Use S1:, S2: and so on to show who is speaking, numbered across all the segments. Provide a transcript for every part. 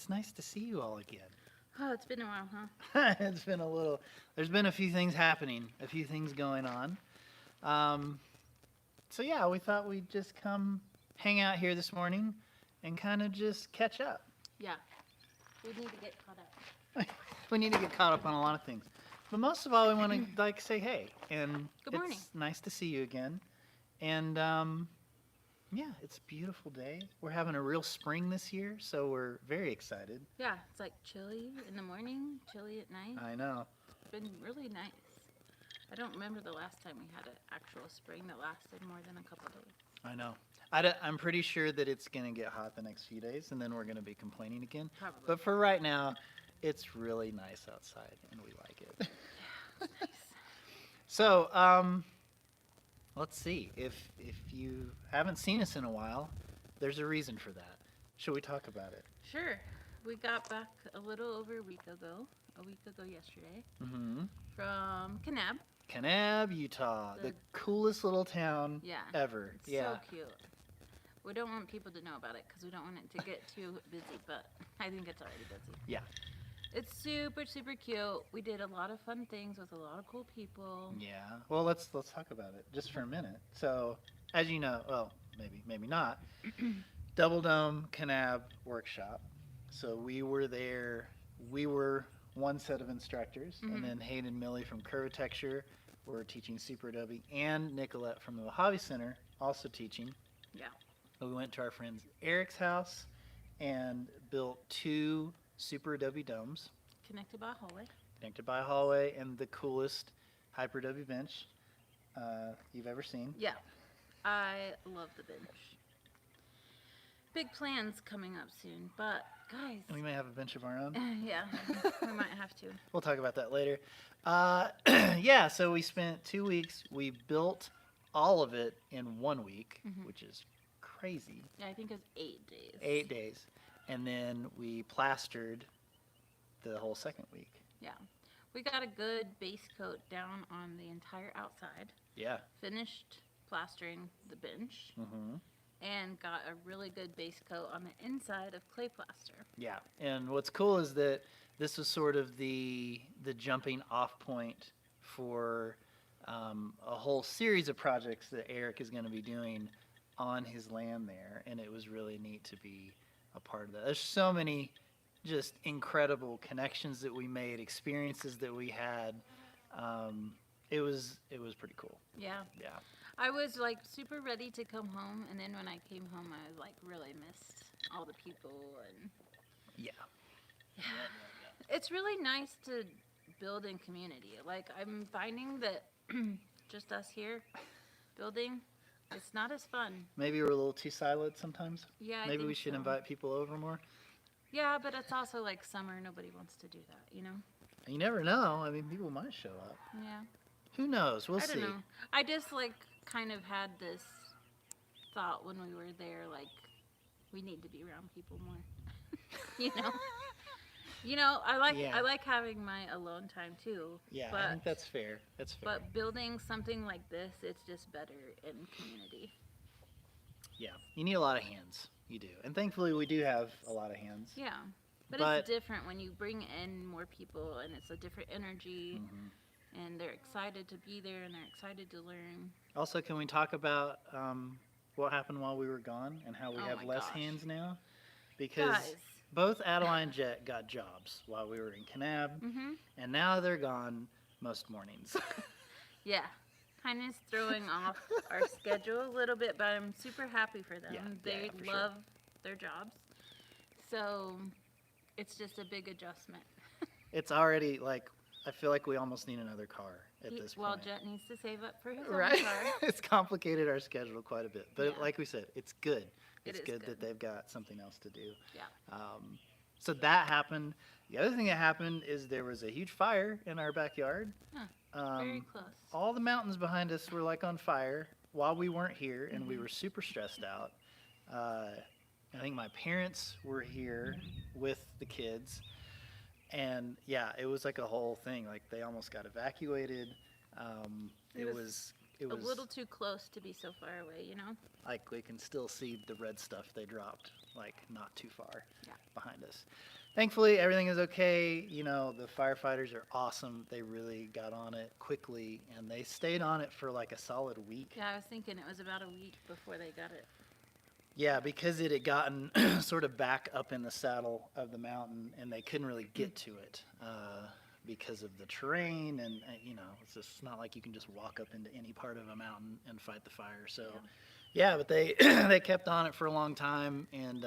S1: It's nice to see you all again.
S2: Oh, it's been a while, huh?
S1: It's been a little. There's been a few things happening, a few things going on. Um, so yeah, we thought we'd just come hang out here this morning and kind of just catch up.
S2: Yeah. We need to get caught up.
S1: We need to get caught up on a lot of things, but most of all, we want to like say hey, and
S2: Good morning.
S1: it's nice to see you again. And yeah, it's a beautiful day. We're having a real spring this year, so we're very excited.
S2: Yeah, it's like chilly in the morning, chilly at night.
S1: I know.
S2: It's been really nice. I don't remember the last time we had an actual spring that lasted more than a couple days.
S1: I know. I'm pretty sure that it's going to get hot the next few days, and then we're going to be complaining again.
S2: Probably.
S1: But for right now, it's really nice outside, and we like it.
S2: Yeah, it's nice.
S1: So, let's see. If you haven't seen us in a while, there's a reason for that. Should we talk about it?
S2: Sure. We got back a little over a week ago yesterday,
S1: Mm-hmm.
S2: from Canab.
S1: Canab, Utah, the coolest little town
S2: Yeah.
S1: ever.
S2: It's
S1: Yeah.
S2: so cute. We don't want people to know about it because we don't want it to get too busy, but I think it's already busy.
S1: Yeah.
S2: It's super, super cute. We did a lot of fun things with a lot of cool people.
S1: Yeah. Well, let's talk about it just for a minute. So, as you know, well, maybe not. Double Dome Canab Workshop. So we were there. We were one set of instructors, and then Hayden and Millie from Curvatecture were teaching Super Dubby, and Nicolette from the Hobby Center also teaching.
S2: Yeah.
S1: We went to our friend Eric's house and built 2 Super Dubby domes
S2: Connected by a hallway.
S1: connected by a hallway and the coolest Hyper Dubby bench you've ever seen.
S2: Yeah. I love the bench. Big plans coming up soon, but guys.
S1: And we may have a bench of our own.
S2: Yeah, we might have to.
S1: We'll talk about that later. Yeah, so we spent 2 weeks. We built all of it in 1 week, which is crazy.
S2: Yeah, I think it was 8 days.
S1: 8 days. And then we plastered the whole second week.
S2: Yeah. We got a good base coat down on the entire outside.
S1: Yeah.
S2: Finished plastering the bench.
S1: Mm-hmm.
S2: And got a really good base coat on the inside of clay plaster.
S1: Yeah. And what's cool is that this was sort of the jumping off point for a whole series of projects that Eric is going to be doing on his land there. And it was really neat to be a part of that. There's so many just incredible connections that we made, experiences that we had. It was pretty cool.
S2: Yeah.
S1: Yeah.
S2: I was like super ready to come home, and then when I came home, I was like really missed all the people and
S1: Yeah.
S2: It's really nice to build in community. Like I'm finding that just us here building, it's not as fun.
S1: Maybe we're a little too silent sometimes.
S2: Yeah,
S1: Maybe we should
S2: so.
S1: invite people over more.
S2: Yeah, but it's also like summer. Nobody wants to do that, you know?
S1: You never know. I mean, people might show up.
S2: Yeah.
S1: Who knows? We'll
S2: I
S1: see.
S2: don't know. I just like kind of had this thought when we were there, like we need to be around people more. You know? You know, I like having my alone time too.
S1: Yeah,
S2: but,
S1: I think that's fair. That's fair.
S2: But building something like this, it's just better in community.
S1: Yeah, you need a lot of hands. You do. And thankfully we do have a lot of hands.
S2: Yeah. But it's different when you bring in more people and it's a different energy. And they're excited to be there and they're excited to learn.
S1: Also, can we talk about what happened while we were gone and how we have less hands now? Because both Adeline and Jet got jobs while we were in Canab, and now they're gone most mornings.
S2: Yeah, kind of throwing off our schedule a little bit, but I'm super happy for them.
S1: Yeah,
S2: they
S1: for
S2: love their jobs. So it's just a big adjustment.
S1: It's already like, I feel like we almost need another car at this point.
S2: Well, Jet needs to save up for his own
S1: right?
S2: car.
S1: It's complicated our schedule quite a bit. But like we said, it's good. It's
S2: It is
S1: good that they've got something else to do.
S2: Yeah.
S1: So that happened. The other thing that happened is there was a huge fire in our backyard.
S2: Very close.
S1: All the mountains behind us were like on fire while we weren't here, and we were super stressed out. I think my parents were here with the kids. And yeah, it was like a whole thing. Like they almost got evacuated. It was
S2: a little too close to be so far away, you know?
S1: like we can still see the red stuff they dropped like not too far
S2: Yeah.
S1: behind us. Thankfully, everything is okay. You know, the firefighters are awesome. They really got on it quickly, and they stayed on it for like a solid week.
S2: Yeah, I was thinking it was about a week before they got it.
S1: Yeah, because it had gotten sort of back up in the saddle of the mountain, and they couldn't really get to it because of the terrain, and you know, it's just not like you can just walk up into any part of a mountain and fight the fire. So, yeah, but they they kept on it for a long time, and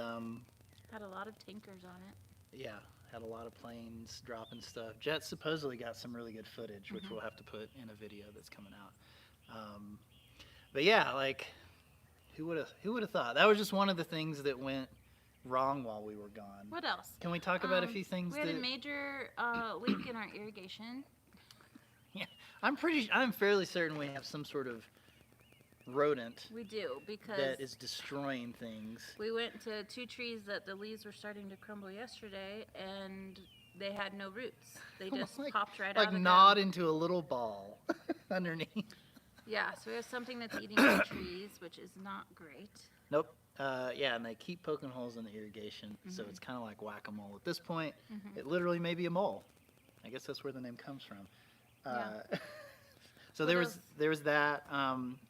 S2: Had a lot of tankers on it.
S1: yeah, had a lot of planes dropping stuff. Jet supposedly got some really good footage, which we'll have to put in a video that's coming out. But yeah, like who would have thought? That was just one of the things that went wrong while we were gone.
S2: What else?
S1: Can we talk about a few things?
S2: We had a major leak in our irrigation.
S1: Yeah, I'm fairly certain we have some sort of rodent
S2: We do, because
S1: that is destroying things.
S2: we went to 2 trees that the leaves were starting to crumble yesterday, and they had no roots. They just popped right out
S1: Like
S2: of the
S1: gnawed
S2: ground.
S1: into a little ball underneath.
S2: Yeah, so we have something that's eating the trees, which is not great.
S1: Nope. Yeah, and they keep poking holes in the irrigation, so it's kind of like whack-a-mole at this point. It literally may be a mole. I guess that's where the name comes from. So
S2: What else?
S1: there was that.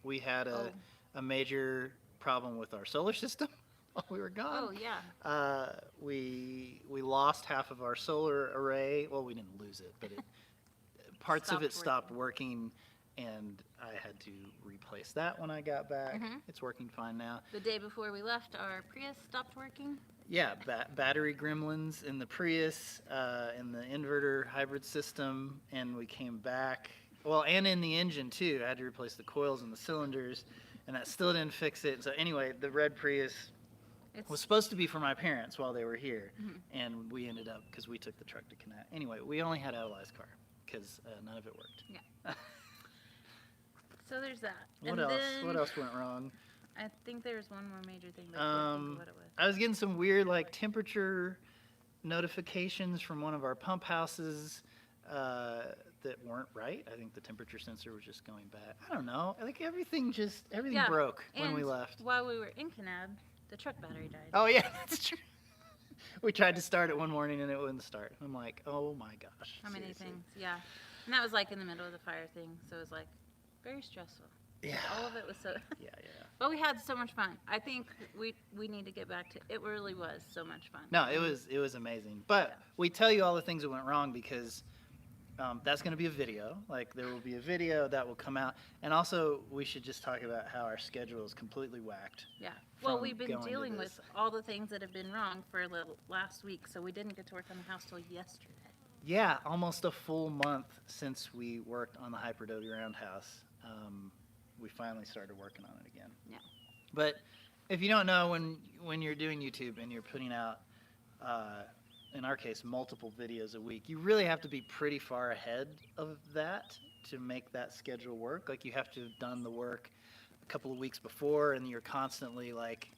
S1: We had a major problem with our solar system while we were gone.
S2: Oh, yeah.
S1: We lost half of our solar array. Well, we didn't lose it, but parts of it stopped working, and I had to replace that when I got back. It's working fine now.
S2: The day before we left, our Prius stopped working.
S1: Yeah, battery gremlins in the Prius, in the inverter hybrid system, and we came back. Well, and in the engine too. I had to replace the coils and the cylinders, and that still didn't fix it. So anyway, the red Prius was supposed to be for my parents while they were here, and we ended up, because we took the truck to Canab. Anyway, we only had Adelai's car because none of it worked.
S2: Yeah. So there's that.
S1: What else? What else went wrong?
S2: I think there was one more major thing, but I can't think of what it was.
S1: I was getting some weird like temperature notifications from one of our pump houses that weren't right. I think the temperature sensor was just going bad. I don't know. I think everything
S2: Yeah,
S1: broke when we
S2: and
S1: left.
S2: while we were in Canab, the truck battery died.
S1: Oh yeah, that's true. We tried to start it one morning and it wouldn't start. I'm like, oh my gosh.
S2: How many
S1: seriously.
S2: things? Yeah. And that was like in the middle of the fire thing, so it was like very stressful.
S1: Yeah.
S2: All of it was so.
S1: Yeah.
S2: But we had so much fun. I think we need to get back to. It really was so much fun.
S1: No, it was amazing. But we tell you all the things that went wrong because that's going to be a video. Like there will be a video that will come out, and also we should just talk about how our schedule is completely whacked.
S2: Yeah. Well,
S1: from
S2: we've been
S1: going to
S2: dealing
S1: this.
S2: with all the things that have been wrong for the last week, so we didn't get to work on the house till yesterday.
S1: Yeah, almost a full month since we worked on the Hyperdote Roundhouse. We finally started working on it again.
S2: Yeah.
S1: But if you don't know, when you're doing YouTube and you're putting out, in our case, multiple videos a week, you really have to be pretty far ahead of that to make that schedule work. Like you have to have done the work a couple of weeks before, and you're constantly like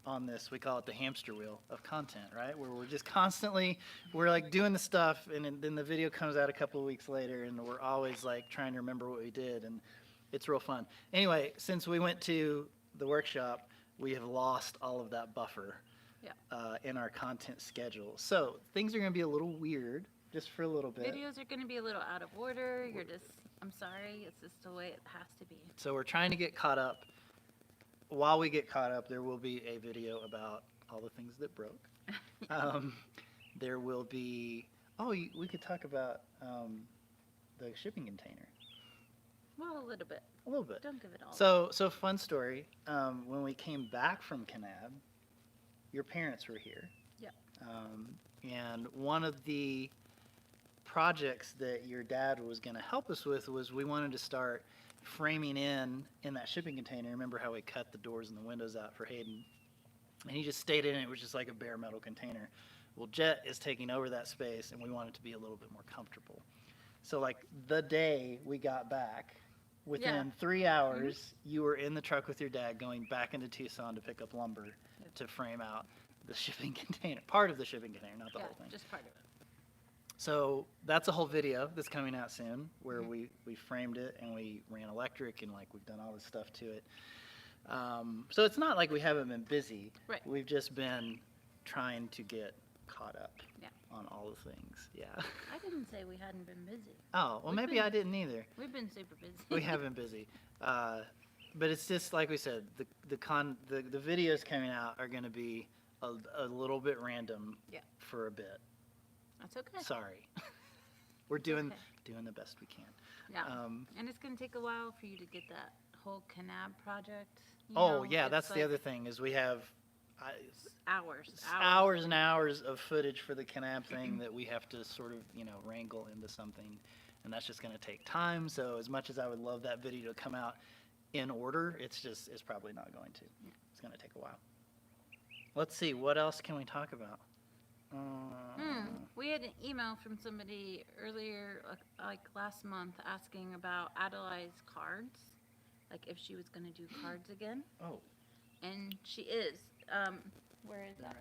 S1: on this, we call it the hamster wheel of content, right? Where we're just constantly, we're like doing the stuff, and then the video comes out a couple of weeks later, and we're always like trying to remember what we did, and it's real fun. Anyway, since we went to the workshop, we have lost all of that buffer in our content schedule. So things are going to be a little weird just for a little bit.
S2: Videos are going to be a little out of order. I'm sorry, it's just the way it has to be.
S1: So we're trying to get caught up. While we get caught up, there will be a video about all the things that broke. There will be, we could talk about the shipping container.
S2: Well, a little bit.
S1: A little bit.
S2: Don't give it all.
S1: So fun story. When we came back from Canab, your parents were here.
S2: Yeah.
S1: And one of the projects that your dad was going to help us with was we wanted to start framing in that shipping container. Remember how we cut the doors and the windows out for Hayden? And he just stayed in it. It was just like a bare metal container. Well, Jet is taking over that space, and we want it to be a little bit more comfortable. So like the day we got back, within 3 hours, you were in the truck with your dad going back into Tucson to pick up lumber to frame out the shipping container, part of the shipping container, not the whole thing.
S2: Just part of it.
S1: So that's a whole video that's coming out soon where we framed it and we ran electric and like we've done all this stuff to it. So it's not like we haven't been busy.
S2: Right.
S1: We've just been trying to get caught up
S2: Yeah.
S1: on all the things. Yeah.
S2: I didn't say we hadn't been busy.
S1: Oh, well,
S2: We've
S1: maybe
S2: been-
S1: I didn't either.
S2: We've been super busy.
S1: We have been busy. But it's just like we said, the videos coming out are going to be a little bit random
S2: Yeah.
S1: for a bit.
S2: That's okay.
S1: Sorry. We're doing
S2: okay.
S1: the best we can.
S2: Yeah. And it's going to take a while for you to get that whole Canab project.
S1: Yeah, that's the other thing is we have hours and hours of footage for the Canab thing that we have to sort of, wrangle into something. And that's just going to take time. So as much as I would love that video to come out in order, it's probably not going to.
S2: Yeah.
S1: It's going to take a while. Let's see, what else can we talk about?
S2: We had an email from somebody earlier, like last month, asking about Adelaide's cards, like if she was going to do cards again.
S1: Oh.
S2: And she is. Where is that?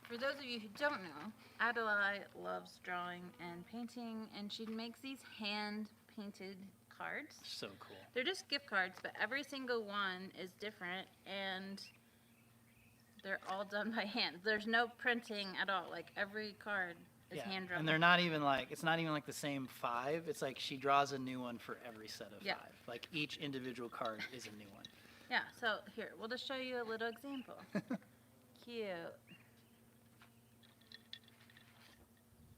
S2: For those of you who don't know, Adelaide loves drawing and painting, and she makes these hand-painted cards.
S1: So cool.
S2: They're just gift cards, but every single one is different, and they're all done by hand. There's no printing at all. Like, every card is hand-drawn.
S1: And they're not even like, it's not even like the same 5. It's like she draws a new one for every set of 5. Like, each individual card is a new one.
S2: Yeah, so here, we'll just show you a little example. Cute.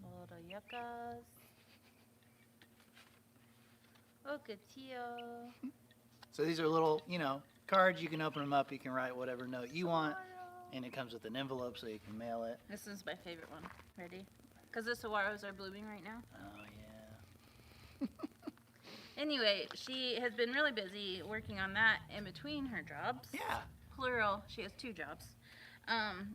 S2: Little yuccas. Oh, good tío.
S1: So these are little, cards. You can open them up. You can write whatever note you want. And it comes with an envelope so you can mail it.
S2: This is my favorite one. Ready? Because the saguaros are blooming right now.
S1: Oh, yeah.
S2: Anyway, she has been really busy working on that in between her jobs.
S1: Yeah.
S2: Plural. She has 2 jobs.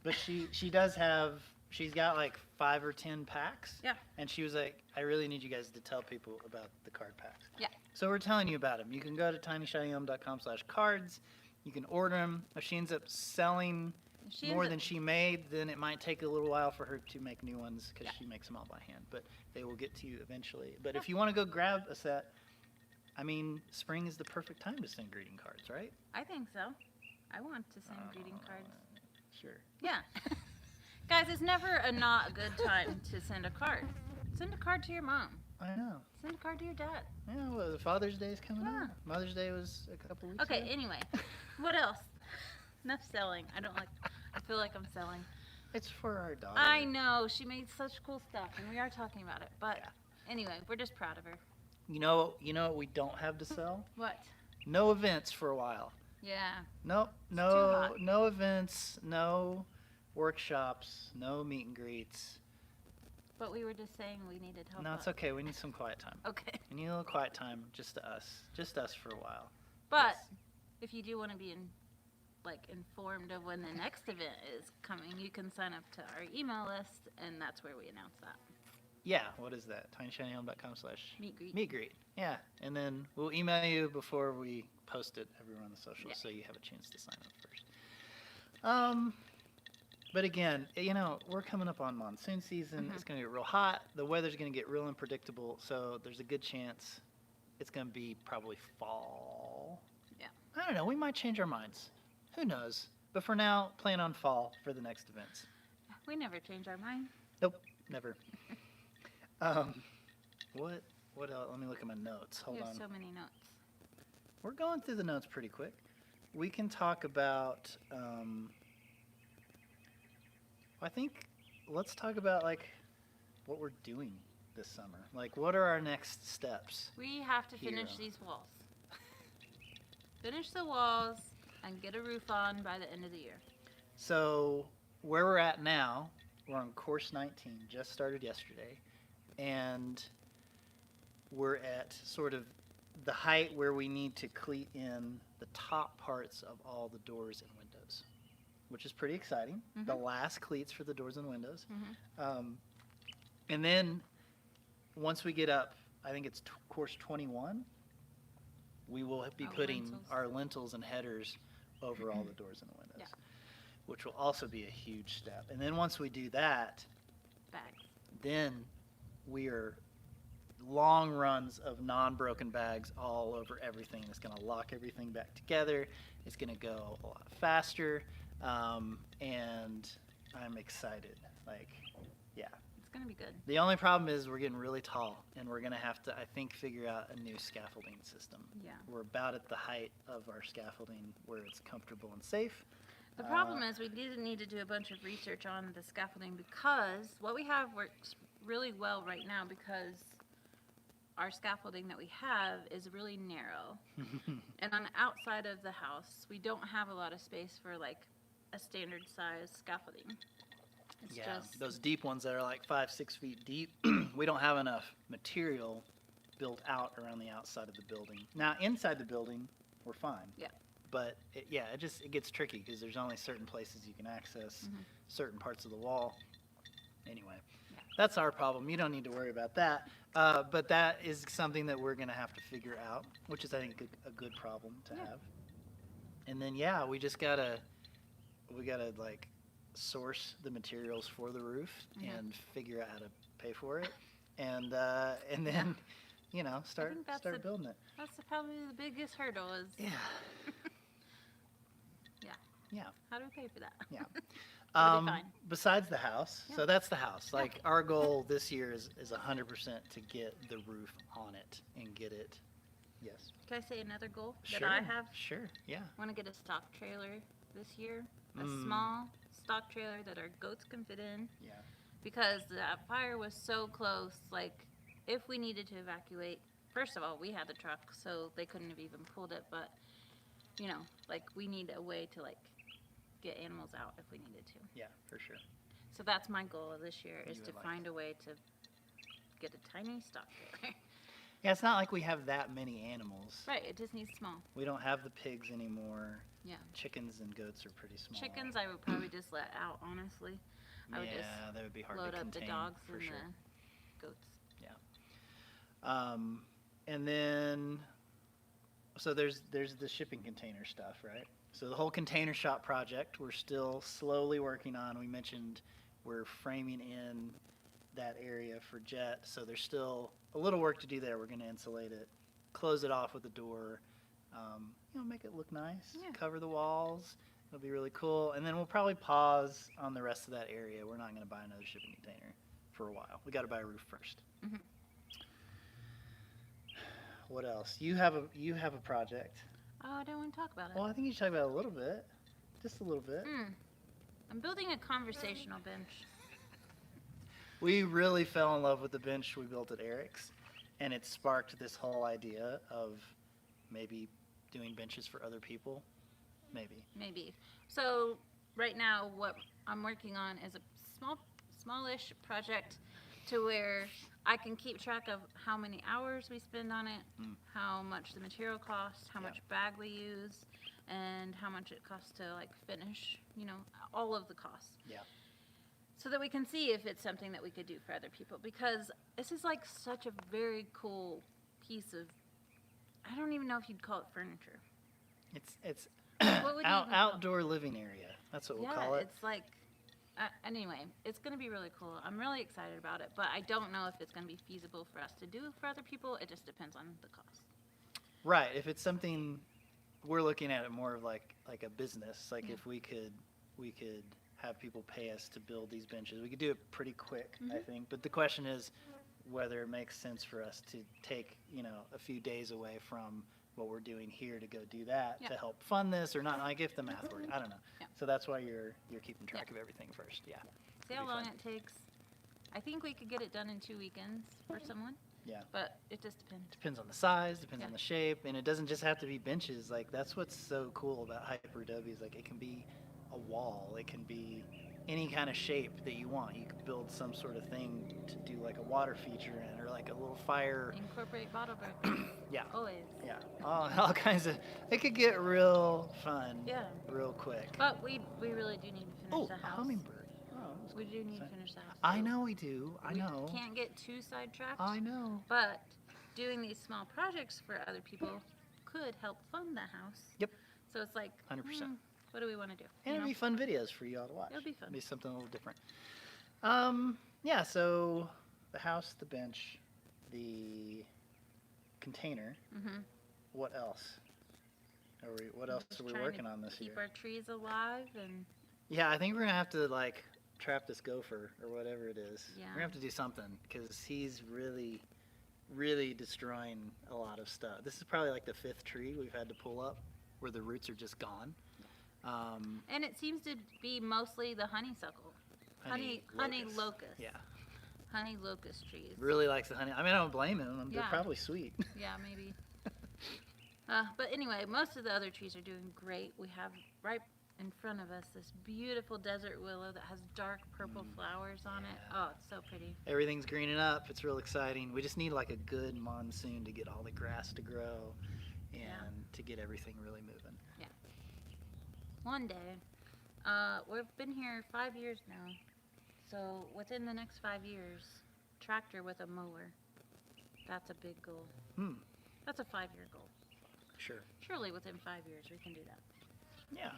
S1: But she does have, she's got like 5 or 10 packs.
S2: Yeah.
S1: And she was like, I really need you guys to tell people about the card packs.
S2: Yeah.
S1: So we're telling you about them. You can go to tinyshinyhome.com/cards. You can order them. If she ends up selling more than she made, then it might take a little while for her to make new ones because she makes them all by hand. But they will get to you eventually. But if you want to go grab a set, I mean, spring is the perfect time to send greeting cards, right?
S2: I think so. I want to send greeting cards.
S1: Sure.
S2: Yeah. Guys, it's never a not good time to send a card. Send a card to your mom.
S1: I know.
S2: Send a card to your dad.
S1: Yeah, well, Father's Day is coming
S2: Yeah.
S1: up. Mother's Day was a couple weeks
S2: Okay,
S1: ago.
S2: anyway. What else? Enough selling. I feel like I'm selling.
S1: It's for our daughter.
S2: I know. She made such cool stuff, and we are talking about it. But anyway, we're just proud of her.
S1: You know what we don't have to sell?
S2: What?
S1: No events for a while.
S2: Yeah.
S1: Nope.
S2: too
S1: No
S2: hot.
S1: no events, no workshops, no meet and greets.
S2: But we were just saying we needed help.
S1: No, it's okay. We need some quiet time.
S2: Okay.
S1: We need a little quiet time just to us. Just us for a while.
S2: But
S1: Yes.
S2: if you do want to be informed of when the next event is coming, you can sign up to our email list, and that's where we announce that.
S1: Yeah, what is that? tinyshinyhome.com/meet
S2: Meet greet.
S1: greet. Yeah, and then we'll email you before we post it everywhere on the socials, so you have a chance to sign up first. But again, we're coming up on monsoon season. It's going to get real hot. The weather's going to get real unpredictable, so there's a good chance it's going to be probably fall.
S2: Yeah.
S1: I don't know. We might change our minds. Who knows? But for now, plan on fall for the next events.
S2: We never change our mind.
S1: Nope, never. What else? Let me look at my notes. Hold
S2: We
S1: on.
S2: have so many notes.
S1: We're going through the notes pretty quick. We can talk about, I think, let's talk about, what we're doing this summer. What are our next steps?
S2: We have to finish these walls. Finish the walls and get a roof on by the end of the year.
S1: So, where we're at now, we're on course 19, just started yesterday, and we're at sort of the height where we need to cleat in the top parts of all the doors and windows, which is pretty exciting. The last cleats for the doors and windows. And then once we get up, I think it's course 21, we will be putting our lintels and headers over all the doors and windows, which will also be a huge step. And then once we do that,
S2: Bags.
S1: then we are long runs of non-broken bags all over everything. It's going to lock everything back together. It's going to go a lot faster, and I'm excited. Like, yeah.
S2: It's gonna be good.
S1: The only problem is we're getting really tall, and we're going to have to, I think, figure out a new scaffolding system.
S2: Yeah.
S1: We're about at the height of our scaffolding where it's comfortable and safe.
S2: The problem is we need to do a bunch of research on the scaffolding, because what we have works really well right now, because our scaffolding that we have is really narrow. And on the outside of the house, we don't have a lot of space for like a standard size scaffolding. It's
S1: Yeah,
S2: just,
S1: those deep ones that are like 5-6 feet deep, we don't have enough material built out around the outside of the building. Now, inside the building, we're fine.
S2: Yeah.
S1: But it gets tricky because there's only certain places you can access certain parts of the wall. Anyway, that's our problem. You don't need to worry about that. But that is something that we're going to have to figure out, which is, I think, a good problem to have. And then, we just got to like source the materials for the roof and figure out how to pay for it. And then, start building it.
S2: That's probably the biggest hurdle is.
S1: Yeah. Yeah.
S2: How do we pay for that?
S1: Yeah.
S2: It'll be fine.
S1: Besides the house, so that's the house. Like our goal this year is 100% to get the roof on it and get it. Yes.
S2: Can I say another goal
S1: Sure.
S2: that I have?
S1: Sure. Yeah.
S2: I want to get a stock trailer this year. A small stock trailer that our goats can fit in.
S1: Yeah.
S2: Because that fire was so close. Like, if we needed to evacuate, first of all, we had the truck, so they couldn't have even pulled it. But, like, we need a way to, like, get animals out if we needed to.
S1: Yeah, for sure.
S2: So that's my goal this year, is
S1: You
S2: to
S1: would like
S2: find a way to get a tiny stock trailer.
S1: Yeah, it's not like we have that many animals.
S2: Right, it just needs small.
S1: We don't have the pigs anymore.
S2: Yeah.
S1: Chickens and goats are pretty small.
S2: Chickens I would probably just let out, honestly. I would just
S1: that would be hard
S2: load
S1: to
S2: up
S1: contain.
S2: the dogs
S1: for
S2: and
S1: sure.
S2: the goats.
S1: And then, so there's the shipping container stuff, right? So the whole container shop project, we're still slowly working on. We mentioned we're framing in that area for jet, so there's still a little work to do there. We're going to insulate it, close it off with a door, make it look nice, cover the walls. It'll be really cool. And then we'll probably pause on the rest of that area. We're not going to buy another shipping container for a while. We got to buy a roof first.
S2: Mm-hmm.
S1: What else? You have a project.
S2: Oh, I don't want to talk about it.
S1: Well, I think you should talk about it a little bit. Just a little bit.
S2: I'm building a conversational bench.
S1: We really fell in love with the bench we built at Eric's, and it sparked this whole idea of maybe doing benches for other people. Maybe.
S2: So right now what I'm working on is a smallish project to where I can keep track of how many hours we spend on it, how much the material costs, how much bag we use, and how much it costs to like finish, all of the costs.
S1: Yeah.
S2: So that we can see if it's something that we could do for other people, because this is like such a very cool piece of, I don't even know if you'd call it furniture.
S1: It's
S2: What would you even call it?
S1: outdoor living area. That's what we'll call it.
S2: It's like, anyway, it's going to be really cool. I'm really excited about it, but I don't know if it's going to be feasible for us to do for other people. It just depends on the cost.
S1: Right. If it's something, we're looking at it more of like a business. Like if we could have people pay us to build these benches. We could do it pretty quick, I think. But the question is whether it makes sense for us to take, a few days away from what we're doing here to go do that to help fund this or not. Like if the math works, I don't know.
S2: Yeah.
S1: So that's why you're keeping track of everything first. Yeah.
S2: See how long it takes. I think we could get it done in 2 weekends for someone.
S1: Yeah.
S2: But it just depends.
S1: Depends on the size, depends on the shape, and it doesn't just have to be benches. Like that's what's so cool about Hyper-Adobe is like it can be a wall, it can be any kind of shape that you want. You could build some sort of thing to do like a water feature in, or like a little fire.
S2: Incorporate bottle breakers.
S1: Yeah.
S2: Always.
S1: Yeah. All kinds of. It could get real fun.
S2: Yeah.
S1: Real quick.
S2: But we really do need to finish the
S1: a
S2: house.
S1: hummingbird.
S2: We do need to finish the house.
S1: I know we do. I know.
S2: We can't get too sidetracked.
S1: I know.
S2: But doing these small projects for other people could help fund the house.
S1: Yep.
S2: So it's like
S1: 100%.
S2: What do we want to do?
S1: And it'll be fun videos for you all to watch.
S2: It'll be fun.
S1: It'll be something a little different. Yeah, so the house, the bench, the container.
S2: Mm-hmm.
S1: What else? What else are we working on this year?
S2: Keep our trees alive and.
S1: Yeah, I think we're gonna have to like trap this gopher or whatever it is.
S2: Yeah.
S1: We're gonna have to do something because he's really, really destroying a lot of stuff. This is probably like the 5th tree we've had to pull up where the roots are just gone.
S2: And it seems to be mostly the honeysuckle. Honey locust.
S1: Yeah.
S2: Honey locust trees.
S1: Really likes the honey. I mean, I don't blame him. They're probably sweet.
S2: Yeah, maybe. But anyway, most of the other trees are doing great. We have right in front of us this beautiful desert willow that has dark purple flowers on it. Oh, it's so pretty.
S1: Everything's greening up. It's real exciting. We just need like a good monsoon to get all the grass to grow and to get everything really moving.
S2: Yeah. One day, we've been here 5 years now. So within the next 5 years, tractor with a mower. That's a big goal. That's a 5-year goal.
S1: Sure.
S2: Surely within 5 years we can do that.
S1: Yeah.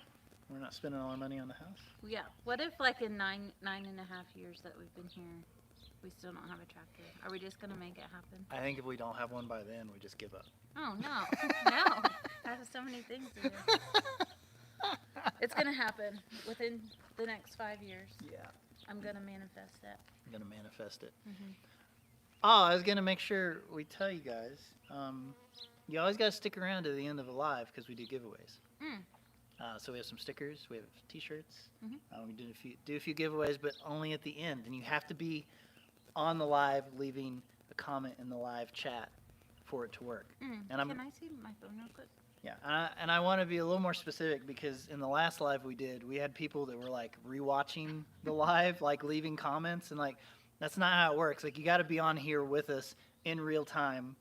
S1: We're not spending all our money on the house.
S2: Yeah. What if like in nine and a half years that we've been here, we still don't have a tractor? Are we just gonna make it happen?
S1: I think if we don't have one by then, we just give up.
S2: Oh no, no! I have so many things to do. It's gonna happen within the next 5 years.
S1: Yeah.
S2: I'm gonna manifest it.
S1: I'm gonna manifest it.
S2: Mm-hmm.
S1: Oh, I was gonna make sure we tell you guys. You always gotta stick around to the end of a live because we do giveaways. So we have some stickers, we have T-shirts. We do a few giveaways, but only at the end. And you have to be on the live, leaving a comment in the live chat for it to work. And
S2: Can I see my phone real quick?
S1: Yeah, and I want to be a little more specific because in the last live we did, we had people that were like rewatching the live, like leaving comments, and like that's not how it works. Like you got to be on here with us in real time,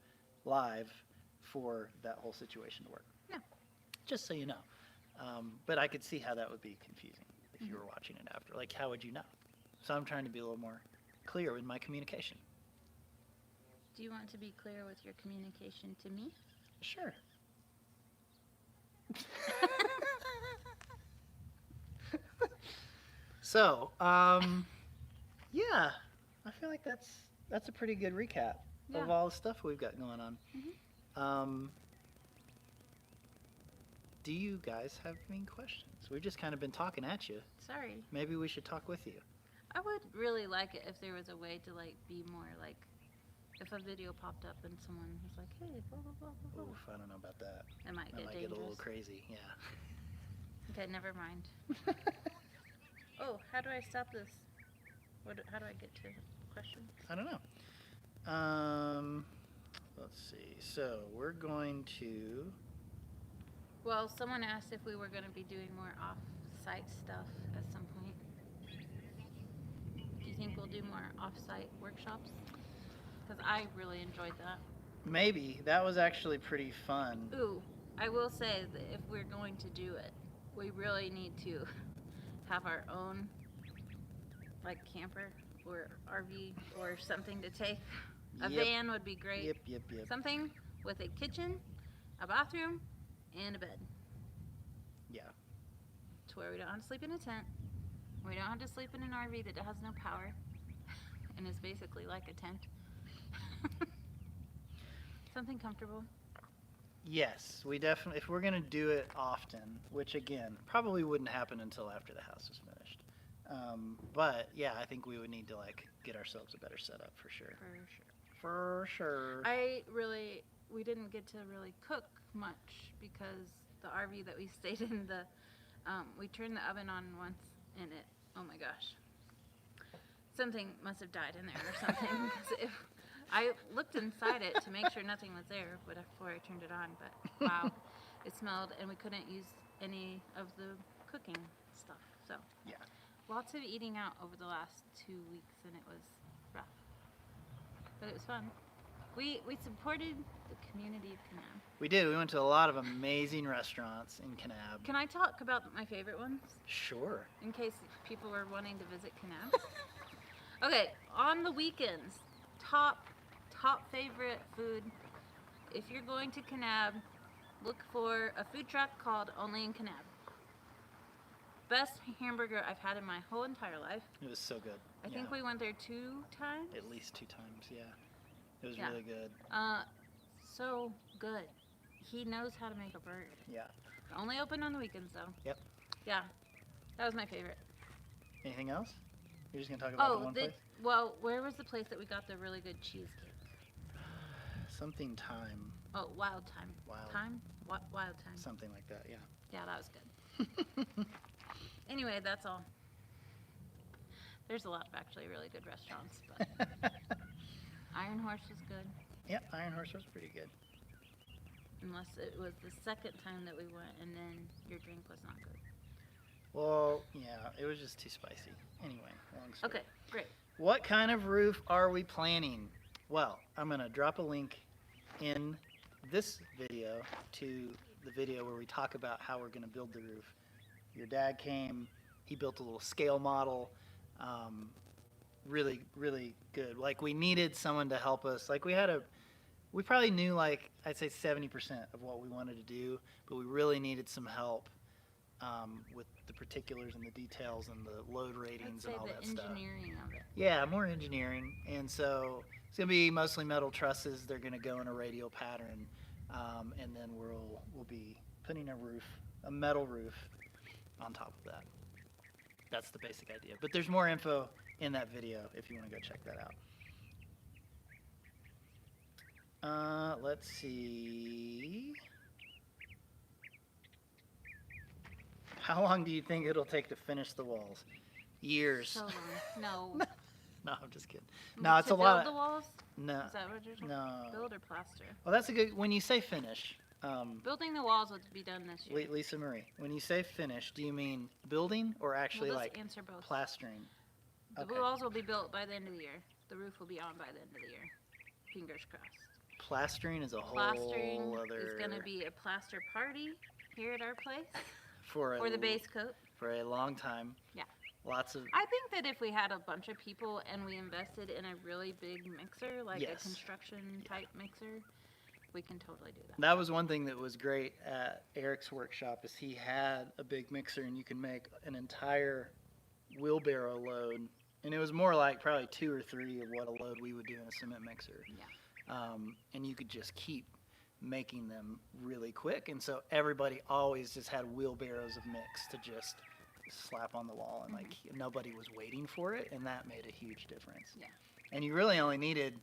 S1: live, for that whole situation to work.
S2: Yeah.
S1: Just so you know. But I could see how that would be confusing if you were watching it after. Like, how would you know? So I'm trying to be a little more clear in my communication.
S2: Do you want to be clear with your communication to me?
S1: Sure. So, yeah, I feel like that's a pretty good recap of all the stuff we've got going on. Do you guys have any questions? We've just kind of been talking at you.
S2: Sorry.
S1: Maybe we should talk with you.
S2: I would really like it if there was a way to like be more like, if a video popped up and someone was like, hey, blah, blah, blah, blah, blah.
S1: Oof, I don't know about that.
S2: It might
S1: That
S2: get
S1: might
S2: dangerous.
S1: get a little crazy, yeah.
S2: Okay, never mind. Oh, how do I stop this? How do I get to questions?
S1: I don't know. Let's see. So we're going to...
S2: Well, someone asked if we were going to be doing more off-site stuff at some point. Do you think we'll do more off-site workshops? Because I really enjoyed that.
S1: Maybe. That was actually pretty fun.
S2: Ooh, I will say that if we're going to do it, we really need to have our own, like, camper or RV or something to take. A van would be great.
S1: Yep.
S2: Something with a kitchen, a bathroom, and a bed.
S1: Yeah.
S2: To where we don't have to sleep in a tent. We don't have to sleep in an RV that has no power and is basically like a tent. Something comfortable.
S1: Yes, we definitely, if we're going to do it often, which again, probably wouldn't happen until after the house is finished. But yeah, I think we would need to like get ourselves a better setup for sure. For sure.
S2: We didn't get to really cook much because the RV that we stayed in, we turned the oven on once and oh my gosh, something must have died in there or something. I looked inside it to make sure nothing was there before I turned it on, but wow, it smelled and we couldn't use any of the cooking stuff. So
S1: yeah,
S2: lots of eating out over the last 2 weeks and it was rough, but it was fun. We supported the community of Canab. We did.
S1: We went to a lot of amazing restaurants in Canab.
S2: Can I talk about my favorite ones?
S1: Sure.
S2: In case people were wanting to visit Canab. Okay, on the weekends, top favorite food. If you're going to Canab, look for a food truck called Only in Canab. Best hamburger I've had in my whole entire life.
S1: It was so good.
S2: I think we went there 2 times.
S1: At least 2 times, yeah. It was
S2: Yeah.
S1: really good.
S2: So good. He knows how to make a burger.
S1: Yeah.
S2: Only open on the weekends though.
S1: Yep.
S2: Yeah, that was my favorite.
S1: Anything else? You're just gonna talk about the one place?
S2: Well, where was the place that we got the really good cheesecake?
S1: Something time.
S2: Oh, Wild Time.
S1: Wild.
S2: Time? Wild Time.
S1: Something like that. Yeah.
S2: Yeah, that was good. Anyway, that's all. There's a lot of actually really good restaurants, but Iron Horse was good.
S1: Yeah, Iron Horse was pretty good.
S2: Unless it was the second time that we went and then your drink was not good.
S1: Well, yeah, it was just too spicy. Anyway, long story.
S2: Okay, great.
S1: What kind of roof are we planning? Well, I'm going to drop a link in this video to the video where we talk about how we're going to build the roof. Your dad came, he built a little scale model. Really, really good. Like, we needed someone to help us. Like, we probably knew, like, I'd say 70% of what we wanted to do, but we really needed some help with the particulars and the details and the load ratings and all that stuff.
S2: The engineering of it.
S1: Yeah, more engineering. And so it's going to be mostly metal trusses. They're going to go in a radial pattern. And then we'll be putting a metal roof on top of that. That's the basic idea. But there's more info in that video if you want to go check that out. Let's see. How long do you think it'll take to finish the walls? Years.
S2: So long. No.
S1: No, I'm just kidding. No, it's a lot.
S2: To build the walls?
S1: No.
S2: Is that what you're talking
S1: No.
S2: about? Build or plaster?
S1: Well, that's a good. When you say finish,
S2: Building the walls would be done this year.
S1: Lisa Marie, when you say finish, do you mean building or actually
S2: We'll
S1: like
S2: answer both.
S1: plastering?
S2: The walls will be built by the end of the year. The roof will be on by the end of the year. Fingers crossed.
S1: Plastering is a whole
S2: Plastering
S1: other.
S2: is going to be a plaster party here at our place
S1: for
S2: the base coat.
S1: For a long time.
S2: Yeah.
S1: Lots of.
S2: I think that if we had a bunch of people and we invested in a really big mixer, like
S1: Yes.
S2: a construction type mixer, we can totally do that.
S1: That was one thing that was great at Eric's workshop is he had a big mixer and you can make an entire wheelbarrow load, and it was more like probably 2 or 3 of what a load we would do in a cement mixer.
S2: Yeah.
S1: And you could just keep making them really quick, and so everybody always just had wheelbarrows of mix to just slap on the wall, and like nobody was waiting for it, and that made a huge difference.
S2: Yeah.
S1: And you really only needed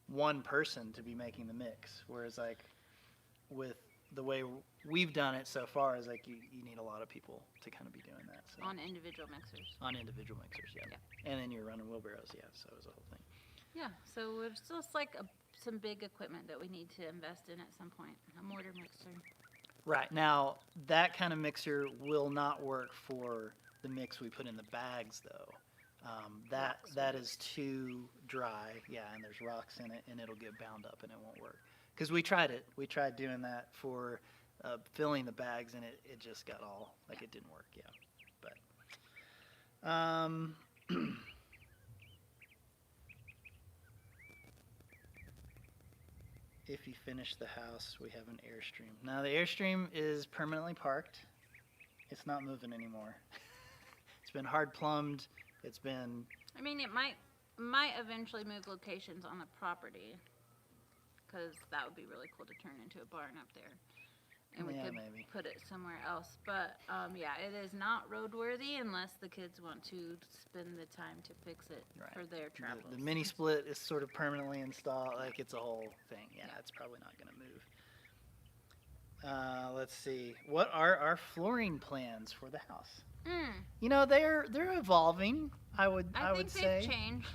S1: one person to be making the mix, whereas like with the way we've done it so far is like you need a lot of people to kind of be doing that. So.
S2: On individual mixers.
S1: On individual mixers, yeah. And then you're running wheelbarrows, yeah, so it was a whole thing.
S2: Yeah, so it's just like some big equipment that we need to invest in at some point. A mortar mixer.
S1: Right, now that kind of mixer will not work for the mix we put in the bags though. That is too dry, yeah, and there's rocks in it, and it'll get bound up and it won't work. Because we tried it. We tried doing that for filling the bags, and it just got all, like it didn't work, yeah. But, if you finish the house, we have an Airstream. Now the Airstream is permanently parked. It's not moving anymore. It's been hard plumbed. It's been.
S2: I mean, it might eventually move locations on the property, because that would be really cool to turn into a barn up there, and we could
S1: maybe
S2: put it somewhere else. But yeah, it is not roadworthy unless the kids want to spend the time to fix it for their travels.
S1: The mini split is sort of permanently installed. Like it's a whole thing. Yeah, it's probably not going to move. Let's see. What are our flooring plans for the house? You know, they're evolving. I would say.
S2: They've changed.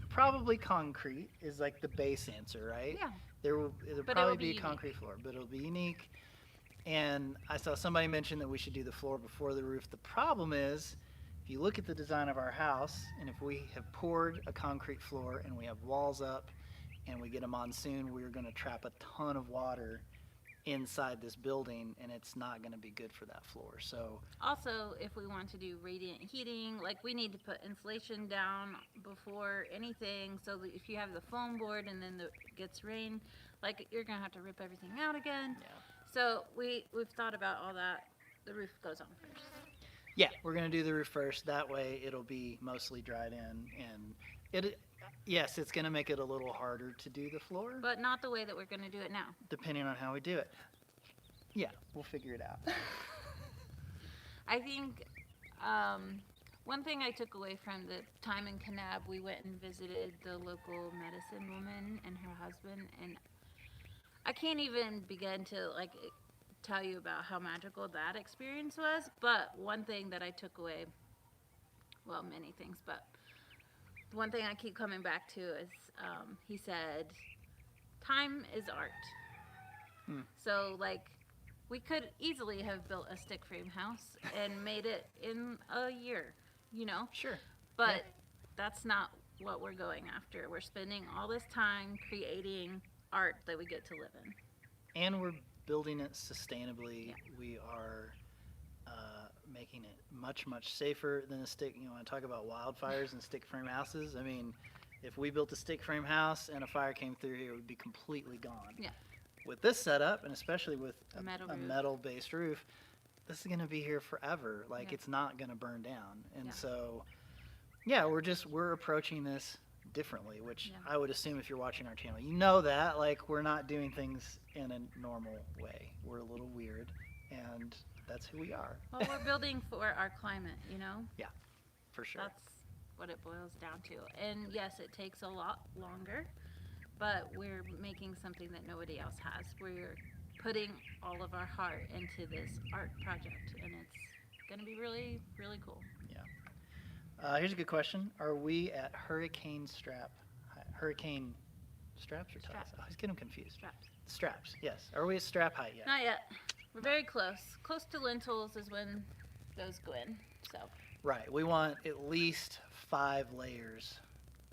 S1: Probably concrete is like the base answer, right?
S2: Yeah.
S1: It'll
S2: But
S1: probably
S2: it will
S1: be
S2: be
S1: a concrete floor, but it'll be unique. And I saw somebody mention that we should do the floor before the roof. The problem is, if you look at the design of our house, and if we have poured a concrete floor and we have walls up and we get a monsoon, we're going to trap a ton of water inside this building, and it's not going to be good for that floor. So
S2: also, if we want to do radiant heating, like we need to put insulation down before anything, so that if you have the foam board and then it gets rain, like you're going to have to rip everything out again.
S1: yeah.
S2: So we've thought about all that. The roof goes on first.
S1: Yeah, we're going to do the roof first. That way it'll be mostly dried in, and Yes, it's going to make it a little harder to do the floor,
S2: But not the way that we're going to do it now.
S1: depending on how we do it. Yeah, we'll figure it out.
S2: I think one thing I took away from the time in Canab, we went and visited the local medicine woman and her husband, and I can't even begin to like tell you about how magical that experience was. But one thing that I took away, well, many things, but one thing I keep coming back to is he said, "Time is art." So like we could easily have built a stick frame house and made it in a year, you know?
S1: Sure.
S2: But that's not what we're going after. We're spending all this time creating art that we get to live in.
S1: And we're building it sustainably.
S2: Yeah.
S1: We are making it much, much safer than a stick. You know, when I talk about wildfires and stick frame houses, I mean, if we built a stick frame house and a fire came through here, it would be completely gone.
S2: Yeah.
S1: With this setup, and especially with a
S2: roof.
S1: metal-based roof, this is going to be here forever. Like,
S2: Yeah.
S1: it's not going to burn down. And
S2: Yeah.
S1: so, yeah, we're approaching this differently, which
S2: Yeah.
S1: I would assume if you're watching our channel, you know that. Like, we're not doing things in a normal way. We're a little weird, and that's who we are.
S2: Well, we're building for our climate, you know?
S1: For sure.
S2: That's what it boils down to. And yes, it takes a lot longer, but we're making something that nobody else has. We're putting all of our heart into this art project, and it's going to be really, really cool.
S1: Here's a good question. Are we at hurricane straps or ties?
S2: Straps.
S1: I always get them confused.
S2: Straps.
S1: Straps, yes. Are we at strap height yet?
S2: Not yet. We're very close. Close to lintels is when those go in. So
S1: Right. We want at least 5 layers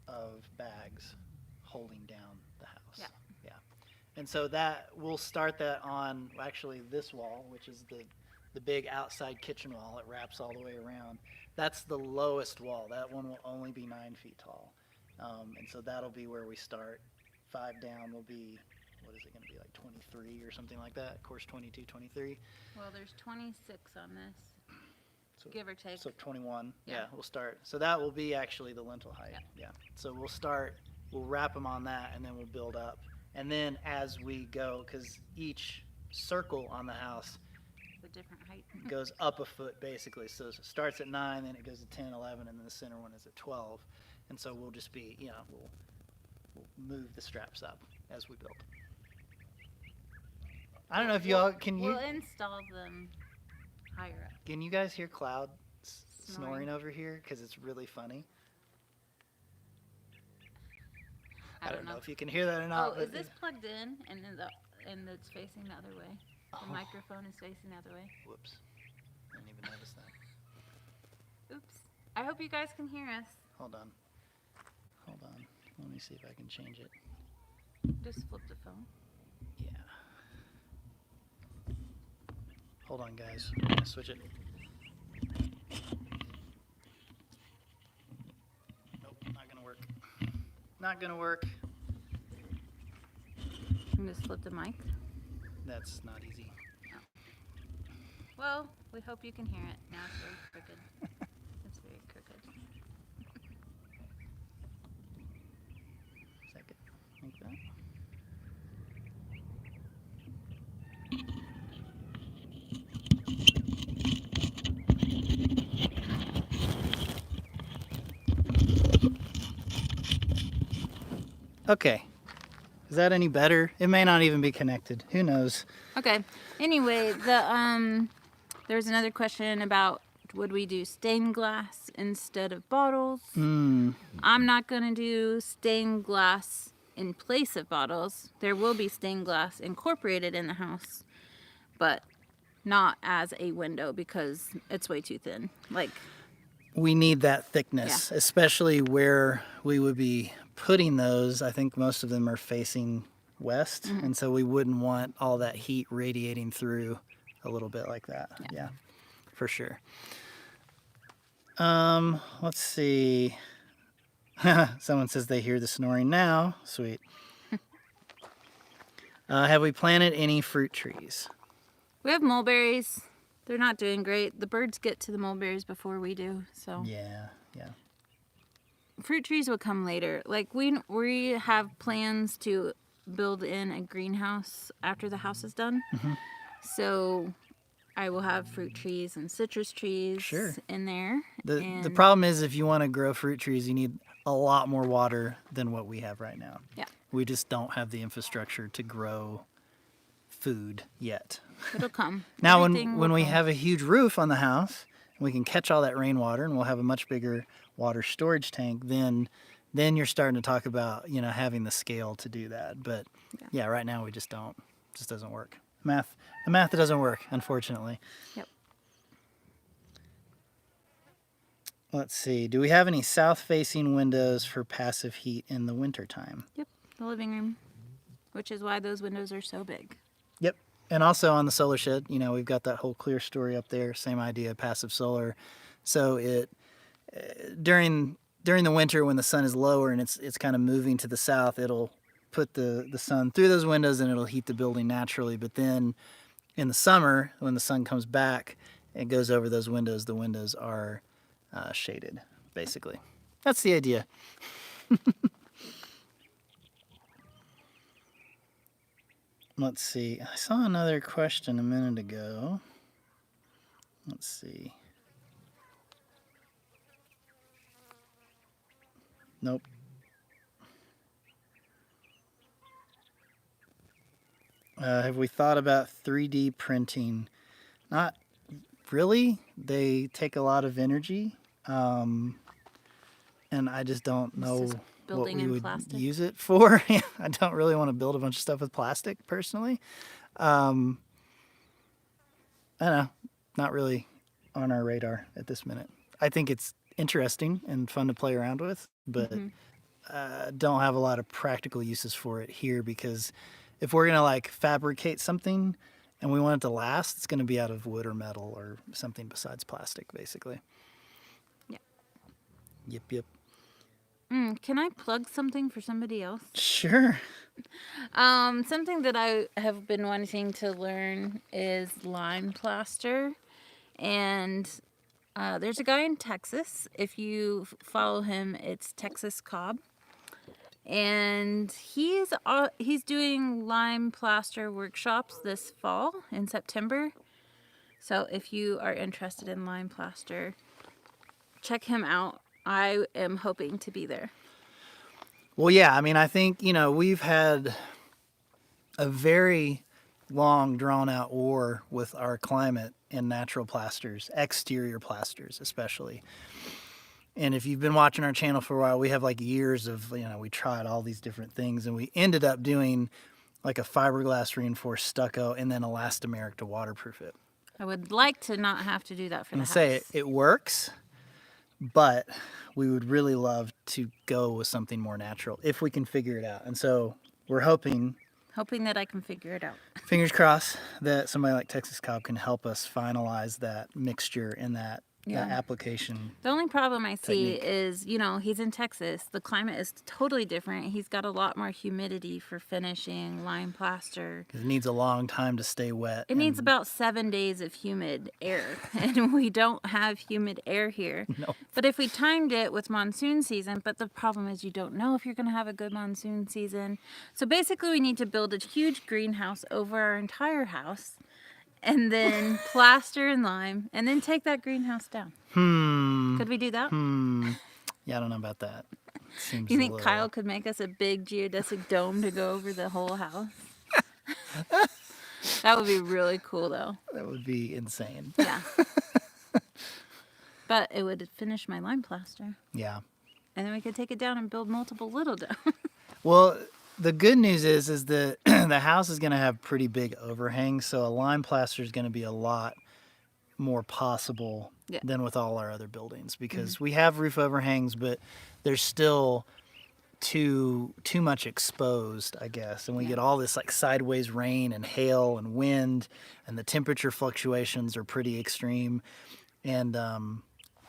S1: of bags holding down the house.
S2: Yeah.
S1: And so that we'll start that on actually this wall, which is the big outside kitchen wall. It wraps all the way around. That's the lowest wall. That one will only be 9 feet tall. And so that'll be where we start. 5 down will be, what is it going to be, like 23 or something like that? Course 22, 23.
S2: well, there's 26 on this,
S1: So,
S2: give or take.
S1: so 21.
S2: Yeah.
S1: Yeah, we'll start. So that will be actually the lintel height. Yeah. So we'll wrap them on that, and then we'll build up. And then as we go, because each circle on the house
S2: It's a different height.
S1: goes up a foot basically. So it starts at 9, then it goes to 10, 11, and then the center one is at 12. And so we'll just be, we'll move the straps up as we build. I don't know if y'all
S2: We'll install them higher up.
S1: can you guys hear Cloud snoring over here? Because it's really funny. I don't know if you can hear that or not.
S2: Oh, is
S1: but
S2: this plugged in and it's facing the other way? The
S1: Oh.
S2: microphone is facing the other way.
S1: Whoops. I didn't even notice that.
S2: Oops. I hope you guys can hear us.
S1: Hold on. Let me see if I can change it.
S2: Just flip the phone.
S1: Yeah. Hold on, guys. I'm gonna switch it. Nope, not gonna work. Not gonna work.
S2: I'm just flip the mic.
S1: That's not easy.
S2: Well, we hope you can hear it. Now it's very crooked. It's very crooked.
S1: Second. Like that. Okay. Is that any better? It may not even be connected. Who knows?
S2: Okay. Anyway, there's another question about would we do stained glass instead of bottles? I'm not going to do stained glass in place of bottles. There will be stained glass incorporated in the house, but not as a window because it's way too thin. Like,
S1: we need that thickness, especially where we would be putting those. I think most of them are facing west, and so we wouldn't want all that heat radiating through a little bit like that. Yeah, for sure. Let's see. Someone says they hear the snoring now. Sweet. Have we planted any fruit trees?
S2: we have mulberries. They're not doing great. The birds get to the mulberries before we do, so.
S1: Yeah.
S2: fruit trees will come later. Like we have plans to build in a greenhouse after the house is done.
S1: Mm-hmm.
S2: So I will have fruit trees and citrus trees
S1: Sure.
S2: in there.
S1: The problem is if you want to grow fruit trees, you need a lot more water than what we have right now.
S2: Yeah.
S1: We just don't have the infrastructure to grow food yet.
S2: It'll come.
S1: Now,
S2: Everything
S1: when
S2: will
S1: we
S2: come.
S1: have a huge roof on the house, we can catch all that rainwater, and we'll have a much bigger water storage tank. Then you're starting to talk about having the scale to do that. But yeah, right now we just don't. It just doesn't work. The math doesn't work, unfortunately.
S2: Yep.
S1: Let's see. Do we have any south-facing windows for passive heat in the wintertime?
S2: Yep. The living room, which is why those windows are so big.
S1: Yep. And also on the solar shed, we've got that whole clear story up there. Same idea, passive solar. So it during the winter when the sun is lower and it's kind of moving to the south, it'll put the sun through those windows and it'll heat the building naturally. But then in the summer, when the sun comes back and goes over those windows, the windows are shaded, basically. That's the idea. Let's see. I saw another question a minute ago. Let's see. Nope. Have we thought about 3D printing? Not really. They take a lot of energy. And I just don't know what we would use it for. I don't really want to build a bunch of stuff with plastic personally. I don't know. Not really on our radar at this minute. I think it's interesting and fun to play around with, but don't have a lot of practical uses for it here because if we're going to fabricate something and we want it to last, it's going to be out of wood or metal or something besides plastic, basically.
S2: Yeah.
S1: Yep.
S2: Can I plug something for somebody else?
S1: Sure.
S2: Something that I have been wanting to learn is lime plaster. And there's a guy in Texas. If you follow him, it's Texas Cobb. And he's doing lime plaster workshops this fall in September. So if you are interested in lime plaster, check him out. I am hoping to be there.
S1: Well, yeah, I mean, I think, we've had a very long, drawn-out war with our climate and natural plasters, exterior plasters especially. And if you've been watching our channel for a while, we have years of, we tried all these different things, and we ended up doing a fiberglass reinforced stucco and then elastomeric to waterproof it.
S2: I would like to not have to do that for the house.
S1: Say it works, but we would really love to go with something more natural if we can figure it out. And so we're hoping
S2: that I can figure it out.
S1: Fingers crossed that somebody like Texas Cobb can help us finalize that mixture and that application.
S2: The only problem I see
S1: technique.
S2: is, he's in Texas. The climate is totally different. He's got a lot more humidity for finishing lime plaster.
S1: It needs a long time to stay wet.
S2: It needs about 7 days of humid air, and we don't have humid air here.
S1: No.
S2: But if we timed it with monsoon season, but the problem is you don't know if you're going to have a good monsoon season. So basically we need to build a huge greenhouse over our entire house and then plaster and lime, and then take that greenhouse down. Could we do that?
S1: Yeah, I don't know about that. Seems
S2: you think Kyle could make us a big geodesic dome to go over the whole house? That would be really cool, though.
S1: That would be insane.
S2: Yeah. But it would finish my lime plaster.
S1: Yeah.
S2: And then we could take it down and build multiple little domes.
S1: Well, the good news is that the house is going to have pretty big overhangs, so a lime plaster is going to be a lot more possible than with all our other buildings because we have roof overhangs, but there's still too much exposed, I guess, and we get all this sideways rain and hail and wind, and the temperature fluctuations are pretty extreme. And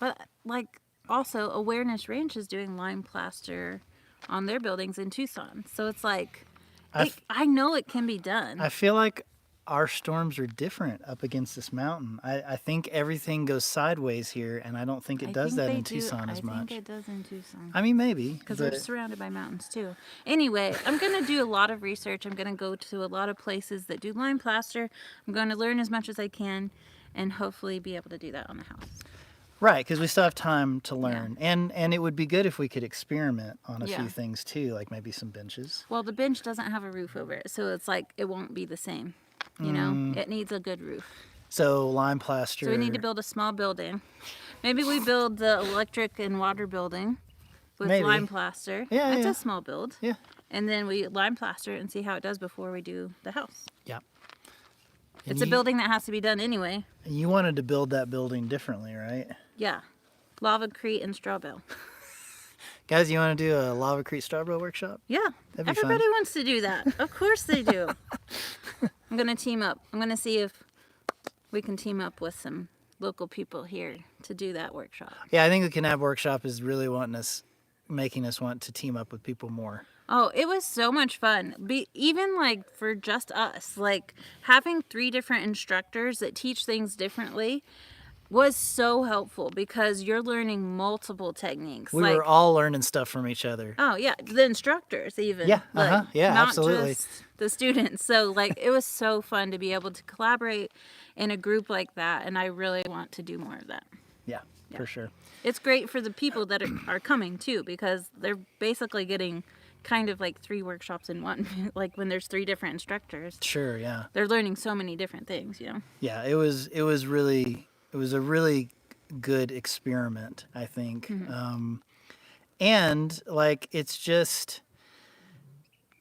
S2: but also Awareness Ranch is doing lime plaster on their buildings in Tucson. So it's I know it can be done.
S1: I feel like our storms are different up against this mountain. I think everything goes sideways here, and I don't think it does that in Tucson as much.
S2: I think it does in Tucson.
S1: I mean, maybe.
S2: Because we're surrounded by mountains, too. Anyway, I'm going to do a lot of research. I'm going to go to a lot of places that do lime plaster. I'm going to learn as much as I can and hopefully be able to do that on the house.
S1: Right, because we still have time to learn. Yeah. And it would be good if we could experiment on a few things, too, like maybe some benches.
S2: Well, the bench doesn't have a roof over it, so it's like it won't be the same. You know? It needs a good roof.
S1: So lime plaster.
S2: So we need to build a small building. Maybe we build the electric and water building with lime plaster.
S1: Yeah,
S2: It's a small build.
S1: Yeah.
S2: And then we lime plaster it and see how it does before we do the house.
S1: Yeah.
S2: It's a building that has to be done anyway.
S1: You wanted to build that building differently, right?
S2: Yeah. Lavacrete and straw bale.
S1: Guys, you want to do a Lavacrete straw bale workshop?
S2: Yeah. Everybody wants to do that. Of course they do. I'm going to team up. I'm going to see if we can team up with some local people here to do that workshop.
S1: Yeah, I think the Canab workshop is really making us want to team up with people more.
S2: Oh, it was so much fun. Even like for just us, like having 3 different instructors that teach things differently was so helpful because you're learning multiple techniques.
S1: We were all learning stuff from each other.
S2: Oh yeah, the instructors even.
S1: Yeah, yeah,
S2: not
S1: absolutely.
S2: Just the students. So like it was so fun to be able to collaborate in a group like that, and I really want to do more of that.
S1: Yeah, for sure.
S2: It's great for the people that are coming too because they're basically getting kind of like 3 workshops in one. Like when there's 3 different instructors.
S1: Sure, yeah.
S2: They're learning so many different things, you know.
S1: Yeah, it was a really good experiment, I think.
S2: Mm-hmm.
S1: And like it's just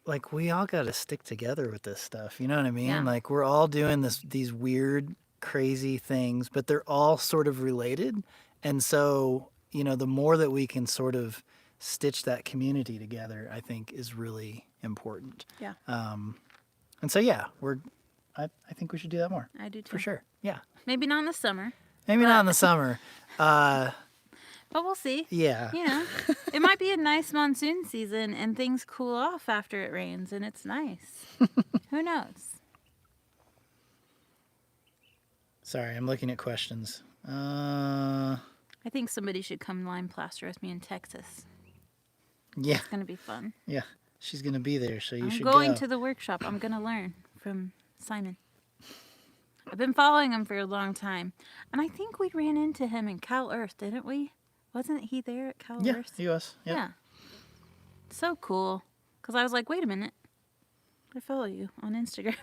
S1: like we all got to stick together with this stuff. You know what I mean?
S2: Yeah.
S1: Like we're all doing these weird, crazy things, but they're all sort of related. And so, you know, the more that we can sort of stitch that community together, I think is really important.
S2: Yeah.
S1: And so, yeah, I think we should do that more.
S2: I do too.
S1: For sure. Yeah.
S2: Maybe not in the summer.
S1: Maybe not in the summer.
S2: But we'll see.
S1: Yeah.
S2: You know, it might be a nice monsoon season and things cool off after it rains and it's nice. Who knows?
S1: Sorry, I'm looking at questions.
S2: I think somebody should come lime plaster with me in Texas.
S1: Yeah.
S2: It's going to be fun.
S1: Yeah. She's going to be there, so you should
S2: I'm going
S1: go.
S2: to the workshop. I'm going to learn from Simon. I've been following him for a long time. And I think we ran into him in Cal Earth, didn't we? Wasn't he there at Cal
S1: Yeah,
S2: Earth?
S1: he was. Yep.
S2: Yeah. So cool. Because I was like, wait a minute. I follow you on Instagram.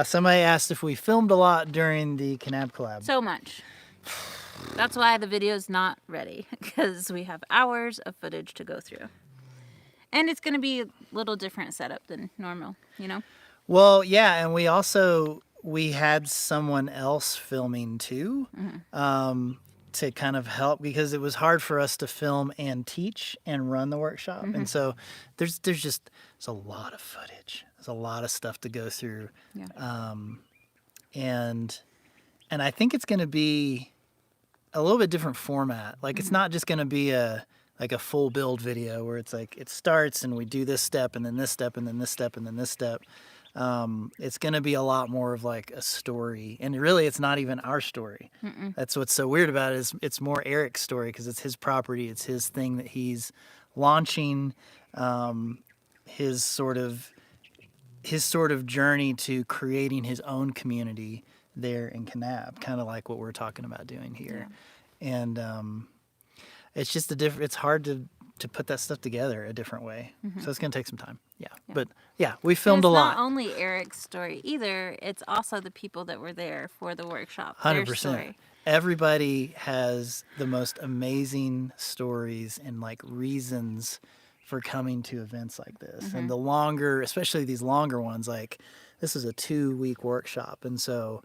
S1: Somebody asked if we filmed a lot during the Canab collab.
S2: So much. That's why the video's not ready. Because we have hours of footage to go through. And it's going to be a little different setup than normal, you know?
S1: Well, yeah, and we had someone else filming too, to kind of help because it was hard for us to film and teach and run the workshop, and so there's a lot of footage. There's a lot of stuff to go through, and I think it's going to be a little bit different format. Like it's not just going to be a full build video where it's like it starts and we do this step and then this step and then this step and then this step. It's going to be a lot more of like a story, and really it's not even our story. That's what's so weird about it is it's more Eric's story because it's his property. It's his thing that he's launching, his sort of journey to creating his own community there in Canab, kind of like what we're talking about doing here. Yeah. And, it's just it's hard to put that stuff together a different way. So it's going to take some time. Yeah. But yeah, we filmed a lot.
S2: It's not only Eric's story either. It's also the people that were there for the workshop.
S1: 100%.
S2: Their story.
S1: Everybody has the most amazing stories and like reasons for coming to events like this. And the longer, especially these longer ones, like this is a 2-week workshop. And so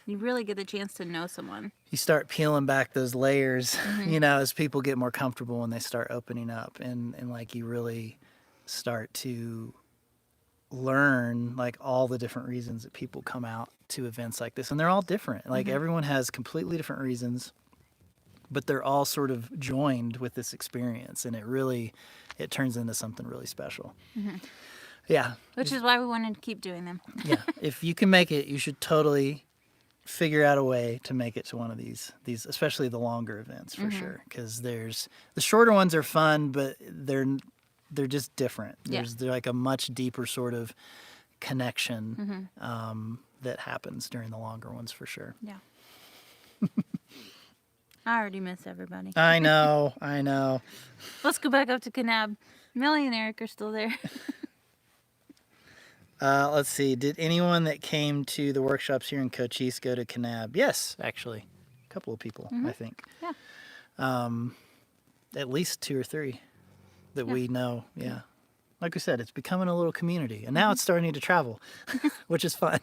S2: you really get the chance to know someone.
S1: You start peeling back those layers, you know, as people get more comfortable and they start opening up, and like you really start to learn like all the different reasons that people come out to events like this. And they're all different. Like everyone has completely different reasons, but they're all sort of joined with this experience, and it turns into something really special. Yeah.
S2: Which is why we wanted to keep doing them.
S1: Yeah. If you can make it, you should totally figure out a way to make it to one of these, especially the longer events for sure. Because the shorter ones are fun, but they're just different. They're like a much deeper sort of connection that happens during the longer ones for sure.
S2: Yeah. I already miss everybody.
S1: I know.
S2: Let's go back up to Canab. Millie and Eric are still there.
S1: Let's see. Did anyone that came to the workshops here in Cochise go to Canab? Yes, actually. A couple of people, I think.
S2: Yeah.
S1: At least 2 or 3 that we know. Yeah. Like we said, it's becoming a little community. And now it's starting to travel, which is fun.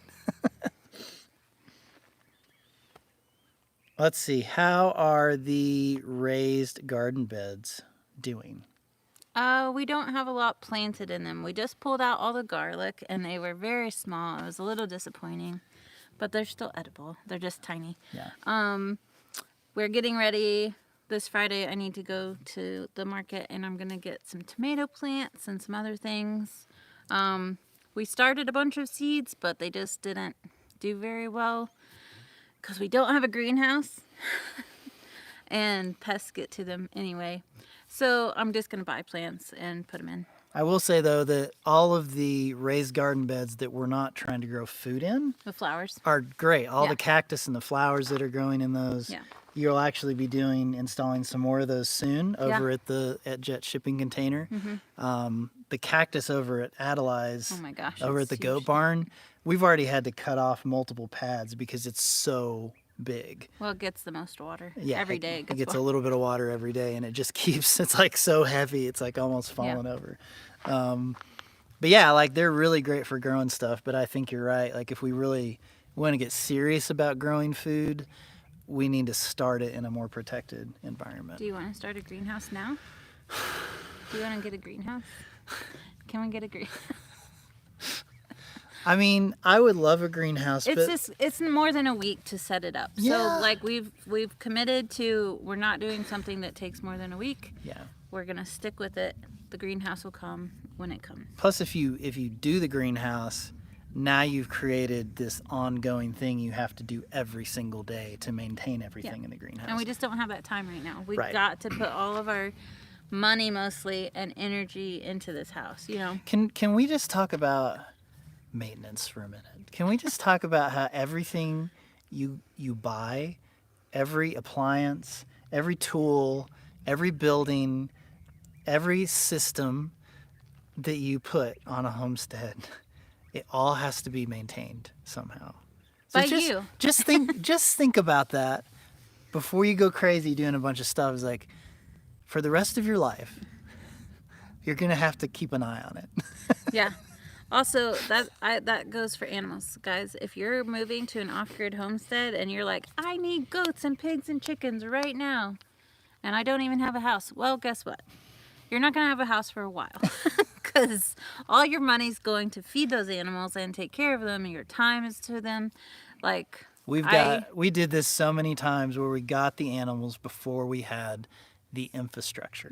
S1: Let's see. How are the raised garden beds doing?
S2: We don't have a lot planted in them. We just pulled out all the garlic, and they were very small. It was a little disappointing, but they're still edible. They're just tiny.
S1: Yeah.
S2: We're getting ready. This Friday, I need to go to the market, and I'm going to get some tomato plants and some other things. We started a bunch of seeds, but they just didn't do very well because we don't have a greenhouse, and pests get to them anyway. So I'm just going to buy plants and put them in.
S1: I will say, though, that all of the raised garden beds that we're not trying to grow food in
S2: The flowers.
S1: are great. All the cactus and the flowers that are growing in those.
S2: Yeah.
S1: You'll actually be installing some more of those soon over at Jet Shipping Container. The cactus over at Adelai's,
S2: Oh my gosh.
S1: over at
S2: it's
S1: the
S2: huge.
S1: goat barn, we've already had to cut off multiple pads because it's so big.
S2: Well, it gets the most water.
S1: Yeah,
S2: Every day
S1: it gets
S2: water.
S1: a little bit of water every day, and it just keeps. It's like so heavy, it's like almost falling over. But yeah, like they're really great for growing stuff. But I think you're right. Like if we really want to get serious about growing food, we need to start it in a more protected environment.
S2: Do you want to start a greenhouse now? Do you want to get a greenhouse? Can we get a greenhouse?
S1: I mean, I would love a greenhouse, but
S2: It's more than a week to set it up.
S1: Yeah.
S2: So like we've committed to, we're not doing something that takes more than a week.
S1: yeah.
S2: We're gonna stick with it. The greenhouse will come when it comes.
S1: Plus, if you do the greenhouse, now you've created this ongoing thing you have to do every single day to maintain everything in the greenhouse.
S2: And we just don't have that time right now. We've
S1: Right.
S2: got to put all of our money mostly and energy into this house, you know.
S1: Can we just talk about maintenance for a minute? Can we just talk about how everything you buy, every appliance, every tool, every building, every system that you put on a homestead, it all has to be maintained somehow. So
S2: By
S1: just,
S2: you.
S1: just think about that before you go crazy doing a bunch of stuff. It's like, for the rest of your life, you're gonna have to keep an eye on it.
S2: Yeah. Also, that goes for animals, guys. If you're moving to an off-grid homestead and you're like, I need goats and pigs and chickens right now, and I don't even have a house, well, guess what? You're not gonna have a house for a while, because all your money's going to feed those animals and take care of them, and your time is to them. Like
S1: We did this so many times where we got the animals before we had the infrastructure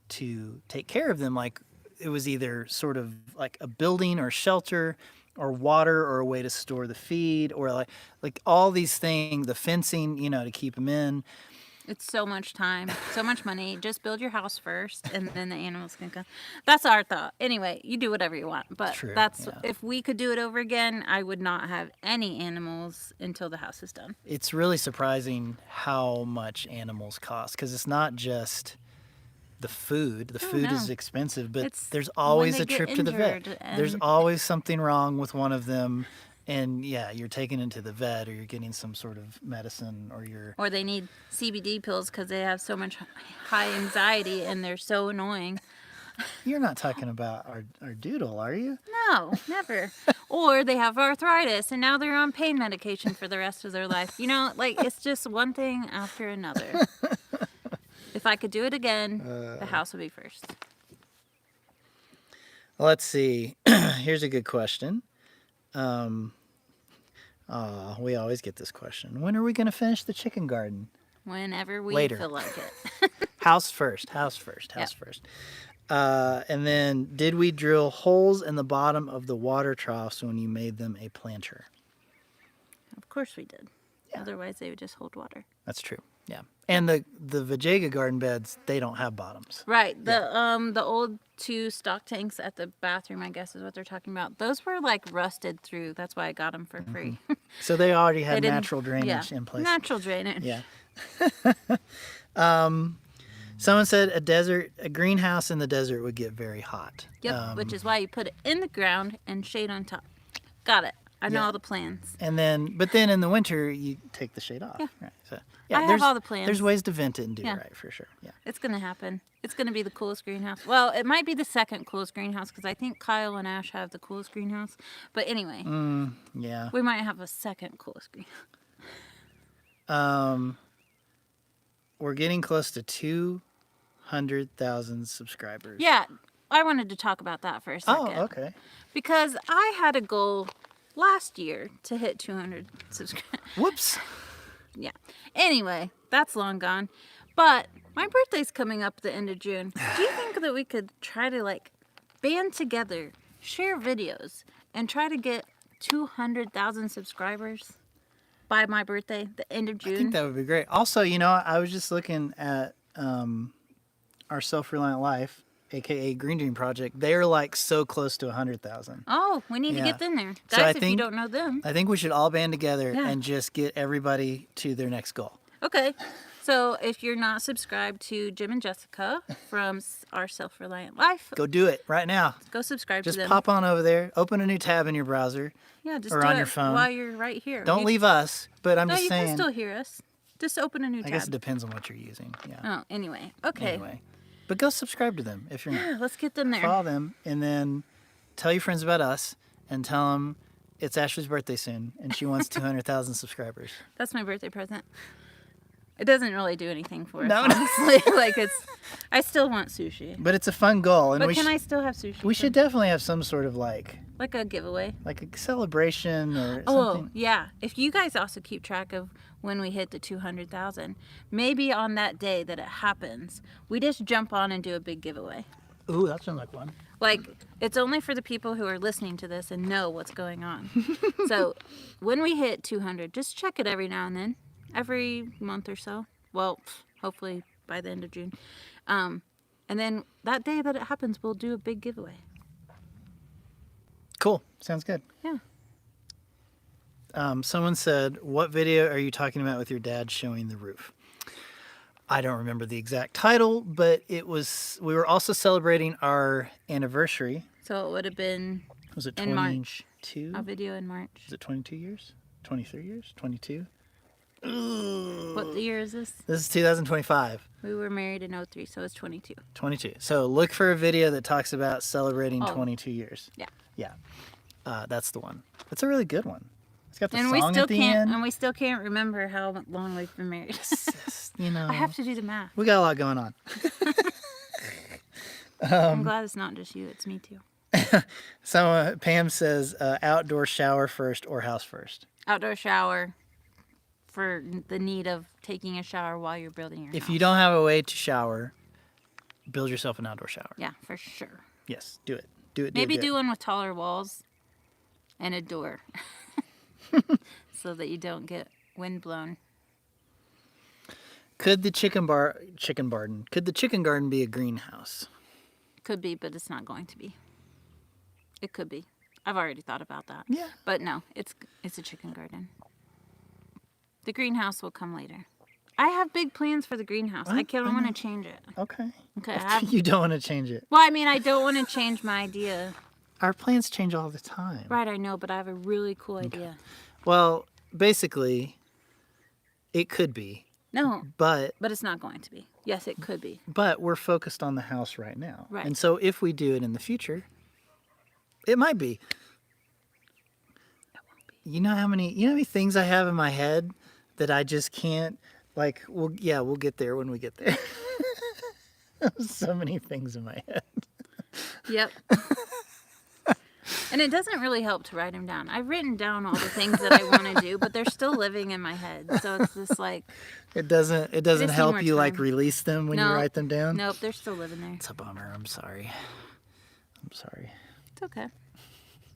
S1: to take care of them. Like it was either sort of like a building or shelter or water or a way to store the feed or like all these things, the fencing, to keep them in.
S2: It's so much time, so much money. Just build your house first, and then the animals can come. That's our thought. Anyway, you do whatever you want. But
S1: True,
S2: if we could do it over again, I would not have any animals until the house is done.
S1: It's really surprising how much animals cost, because it's not just the food. The food is expensive, but there's always a trip to the vet. There's always something wrong with one of them. And you're taking it to the vet, or you're getting some sort of medicine,
S2: or they need CBD pills because they have so much high anxiety and they're so annoying.
S1: You're not talking about our doodle, are you?
S2: No, never. Or they have arthritis and now they're on pain medication for the rest of their life. It's just one thing after another. If I could do it again, the house would be first.
S1: Let's see. Here's a good question. We always get this question. When are we going to finish the chicken garden?
S2: Whenever we
S1: Later.
S2: feel like it.
S1: House first. And then, did we drill holes in the bottom of the water troughs when you made them a planter?
S2: Of course we did.
S1: Yeah.
S2: Otherwise, they would just hold water.
S1: That's true. Yeah. And the Vajayga garden beds, they don't have bottoms.
S2: Right. The old 2 stock tanks at the bathroom, I guess, is what they're talking about. Those were like rusted through. That's why I got them for free.
S1: So they already
S2: They
S1: had
S2: didn't-
S1: natural drainage in place.
S2: Natural drainage.
S1: Yeah. Someone said a greenhouse in the desert would get very hot.
S2: Yep. Which is why you put it in the ground and shade on top. Got it. I know
S1: Yeah.
S2: all the plans.
S1: But then in the winter you take the shade off.
S2: Yeah.
S1: Right. So
S2: I have all the plans.
S1: There's ways to vent it and do
S2: Yeah.
S1: it right for sure. Yeah.
S2: It's going to happen. It's going to be the coolest greenhouse. Well, it might be the second coolest greenhouse because I think Kyle and Ash have the coolest greenhouse. But anyway,
S1: Yeah.
S2: we might have a second coolest greenhouse.
S1: We're getting close to 200,000 subscribers.
S2: Yeah, I wanted to talk about that for a second.
S1: Oh, okay.
S2: Because I had a goal last year to hit 200 subscribers.
S1: Whoops.
S2: Yeah. Anyway, that's long gone. But my birthday's coming up at the end of June. Do you think that we could try to like band together, share videos, and try to get 200,000 subscribers by my birthday, the end of June?
S1: I think that would be great. Also, I was just looking at our Self-Reliant Life, aka Green Dream Project. They're like so close to 100,000.
S2: Oh, we need to
S1: Yeah.
S2: get them there.
S1: So
S2: Guys,
S1: I
S2: if you
S1: think-
S2: don't know them.
S1: I think we should all band together
S2: Yeah.
S1: and just get everybody to their next goal.
S2: Okay. So if you're not subscribed to Jim and Jessica from our Self-Reliant Life,
S1: Go do it right now.
S2: go subscribe
S1: Just
S2: to them.
S1: pop on over there, open a new tab in your browser.
S2: Yeah, just
S1: or
S2: do
S1: on
S2: it
S1: your phone.
S2: while you're right here.
S1: Don't
S2: You-
S1: leave us, but I'm
S2: No,
S1: just
S2: you
S1: saying.
S2: can still hear us. Just open a new
S1: I
S2: tab.
S1: guess it depends on what you're using. Yeah.
S2: Oh, anyway. Okay.
S1: Anyway, but go subscribe to them if you're not.
S2: Yeah, let's get them there.
S1: Follow them, and then tell your friends about us, and tell them it's Ashley's birthday soon, and she wants 200,000 subscribers.
S2: That's my birthday present. It doesn't really do anything for us,
S1: No, no.
S2: honestly. Like I still want sushi.
S1: But it's a fun goal, and
S2: But can I still have sushi?
S1: we should definitely have some sort of like
S2: a giveaway.
S1: a celebration or
S2: Oh,
S1: something.
S2: yeah. If you guys also keep track of when we hit the 200,000, maybe on that day that it happens, we just jump on and do a big giveaway.
S1: Ooh, that sounds like fun.
S2: Like, it's only for the people who are listening to this and know what's going on. So, when we hit 200, just check it every now and then, every month or so. Well, hopefully by the end of June. And then that day that it happens, we'll do a big giveaway.
S1: Cool. Sounds good.
S2: Yeah.
S1: Someone said, "What video are you talking about with your dad showing the roof?" I don't remember the exact title, but we were also celebrating our anniversary.
S2: So it would have been
S1: Was it
S2: in March.
S1: 22?
S2: A video in March.
S1: Is it 22 years? 23 years? 22?
S2: What year is this?
S1: This is 2025.
S2: We were married in 03, so it's 22.
S1: 22. So look for a video that talks about celebrating
S2: Oh.
S1: 22 years.
S2: Yeah.
S1: Yeah. That's the one. It's a really good one. It's got the
S2: And
S1: song
S2: we still
S1: at the
S2: can't
S1: end.
S2: and we still can't remember how long we've been married.
S1: It's just,
S2: I have to do the math.
S1: We got a lot going on.
S2: I'm glad it's not just you, it's me too.
S1: So Pam says outdoor shower first or house first.
S2: Outdoor shower for the need of taking a shower while you're building your
S1: If
S2: house.
S1: you don't have a way to shower, build yourself an outdoor shower.
S2: Yeah, for sure.
S1: Yes, do it. Do it.
S2: Maybe
S1: do
S2: do one with taller walls and a door so that you don't get wind blown.
S1: Could the chicken garden be a greenhouse?
S2: Could be, but it's not going to be. It could be. I've already thought about that.
S1: Yeah.
S2: But no, it's a chicken garden. The greenhouse will come later. I have big plans for the greenhouse. I don't want to change it.
S1: Okay.
S2: Okay, I have,
S1: You don't want to change it.
S2: well, I mean, I don't want to change my idea.
S1: Our plans change all the time.
S2: Right, I know, but I have a really cool idea.
S1: Well, basically, it could be,
S2: No,
S1: but
S2: but it's not going to be. Yes, it could be.
S1: we're focused on the house right now.
S2: Right.
S1: And so if we do it in the future, it might be. You know how many things I have in my head that I just can't we'll get there when we get there. So many things in my head.
S2: Yep. And it doesn't really help to write them down. I've written down all the things that I want to do, but they're still living in my head. So it's just like
S1: It doesn't
S2: need
S1: help
S2: more
S1: you like
S2: time.
S1: release them when you
S2: No.
S1: write them down?
S2: Nope, they're still living there.
S1: It's a bummer. I'm sorry.
S2: It's okay.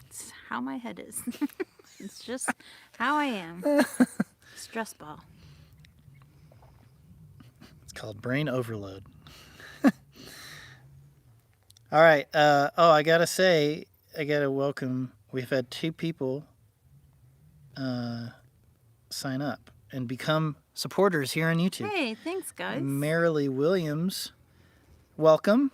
S2: It's how my head is. It's just how I am. Stress ball.
S1: It's called brain overload. All right. I gotta say, I gotta welcome. We've had 2 people sign up and become supporters here on YouTube.
S2: Hey, thanks, guys.
S1: Marilee Williams, welcome.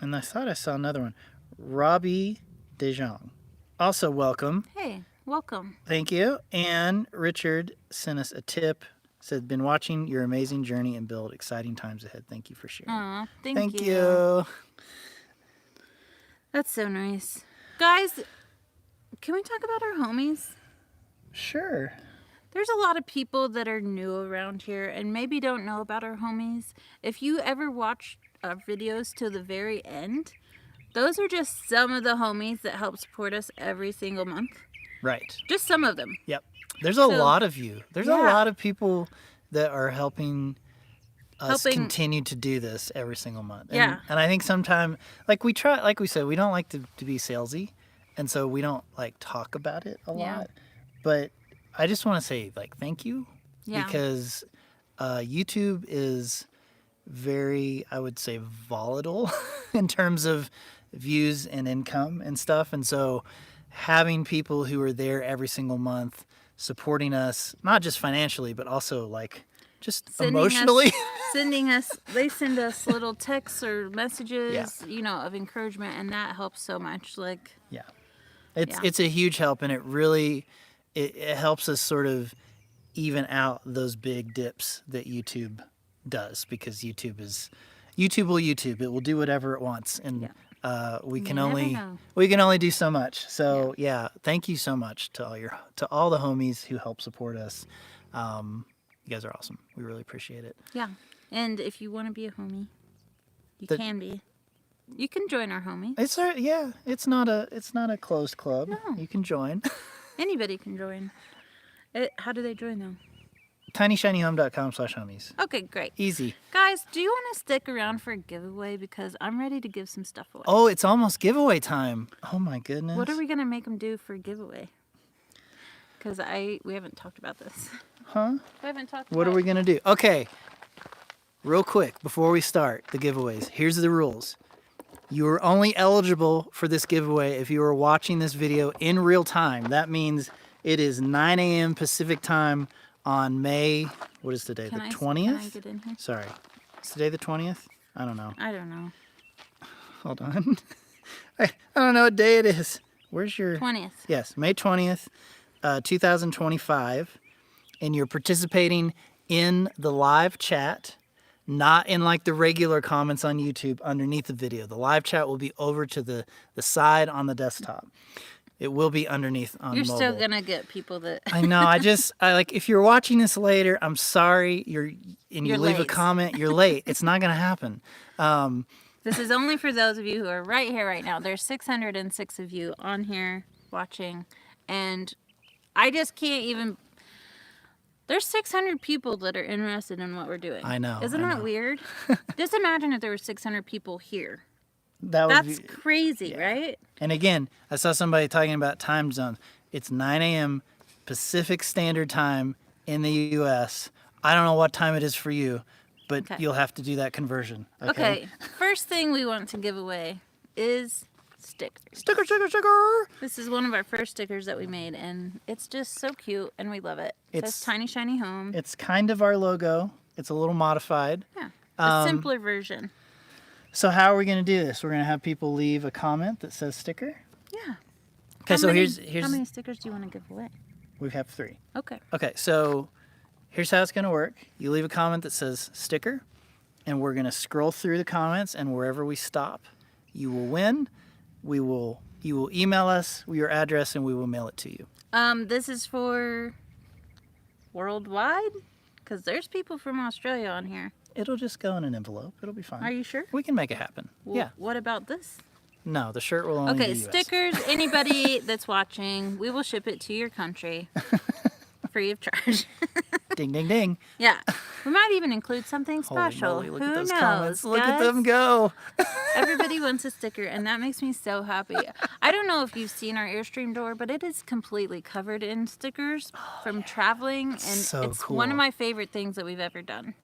S1: And I thought I saw another one. Robbie DeJong, also welcome.
S2: Hey, welcome.
S1: Thank you. And Richard sent us a tip. Said, been watching your amazing journey and build exciting times ahead. Thank you for sharing.
S2: Aw,
S1: Thank you.
S2: That's so nice. Guys, can we talk about our homies?
S1: Sure.
S2: There's a lot of people that are new around here and maybe don't know about our homies. If you ever watch our videos to the very end, those are just some of the homies that help support us every single month.
S1: Right.
S2: Just some of them.
S1: Yep. There's a lot of you. There's a
S2: Yeah.
S1: lot of people that are helping us continue to do this every single month. And,
S2: Yeah.
S1: And I think sometimes, like we said, we don't like to be salesy. And so we don't like talk about it a
S2: Yeah.
S1: lot. But I just want to say like, thank you.
S2: Yeah.
S1: Because YouTube is very, I would say, volatile in terms of views and income and stuff. And so having people who are there every single month supporting us, not just financially, but also like just emotionally.
S2: They send us little texts or messages, of encouragement, and that helps so much. Like,
S1: Yeah. It's a huge help, and it really it helps us sort of even out those big dips that YouTube does, because YouTube will YouTube. It will do whatever it wants, and we can only do so much. So yeah, thank you so much to all the homies who help support us. You guys are awesome. We really appreciate it.
S2: Yeah. And if you want to be a homie, you can be. You can join our homies.
S1: It's not a closed club.
S2: No.
S1: You can join.
S2: Anybody can join. How do they join though?
S1: TinyShinyHome.com/homies.
S2: Okay, great.
S1: Easy.
S2: Guys, do you want to stick around for a giveaway? Because I'm ready to give some stuff away.
S1: Oh, it's almost giveaway time. Oh my goodness.
S2: What are we going to make them do for a giveaway? Because we haven't talked about this.
S1: Huh?
S2: We haven't talked
S1: What
S2: about
S1: are we going to do? Okay. Real quick, before we start the giveaways, here's the rules. You are only eligible for this giveaway if you are watching this video in real time. That means it is 9 a.m. Pacific time on May, what is today, the 20th?
S2: Can I get in here?
S1: Sorry. Is today the 20th? I don't know.
S2: I don't know.
S1: Hold on. I don't know what day it is. Where's your...
S2: 20th.
S1: Yes, May 20th, 2025. And you're participating in the live chat, not in like the regular comments on YouTube underneath the video. The live chat will be over to the side on the desktop. It will be underneath on
S2: You're
S1: mobile.
S2: still going to get people that...
S1: I know. I like, if you're watching this later, I'm sorry. You leave a
S2: late.
S1: comment, you're late. It's not going to happen.
S2: This is only for those of you who are right here right now. There's 606 of you on here watching, and I just can't even... There's 600 people that are interested in what we're doing.
S1: I know.
S2: Isn't that weird? Just imagine if there were 600 people here.
S1: That's
S2: crazy, right?
S1: And again, I saw somebody talking about time zones. It's 9 a.m. Pacific Standard Time in the U.S. I don't know what time it is for you, but you'll have to do that conversion.
S2: Okay. First thing we want to give away is stickers.
S1: Sticker.
S2: This is one of our first stickers that we made, and it's just so cute, and we love it. It says Tiny Shiny Home.
S1: It's kind of our logo. It's a little modified.
S2: Yeah, a simpler version.
S1: So how are we going to do this? We're going to have people leave a comment that says sticker?
S2: Yeah.
S1: Okay, so here's...
S2: How many stickers do you want to give away?
S1: We have 3.
S2: Okay.
S1: Okay, so here's how it's going to work. You leave a comment that says sticker, and we're going to scroll through the comments, and wherever we stop, you will win. You will email us your address, and we will mail it to you.
S2: This is for worldwide? Because there's people from Australia on here.
S1: It'll just go in an envelope. It'll be fine.
S2: Are you sure?
S1: We can make it happen.
S2: Well,
S1: yeah.
S2: What about this?
S1: No, the shirt will only
S2: Okay,
S1: be US.
S2: stickers. Anybody that's watching, we will ship it to your country, free of charge.
S1: Ding, ding, ding.
S2: Yeah, we might even include something
S1: Holy
S2: special.
S1: moly, look
S2: Who
S1: at those
S2: knows?
S1: comments. Look at
S2: guys?
S1: them go.
S2: Everybody wants a sticker, and that makes me so happy. I don't know if you've seen our Airstream door, but it is completely covered in stickers from traveling, and
S1: so
S2: it's
S1: cool.
S2: one of my favorite things that we've ever done.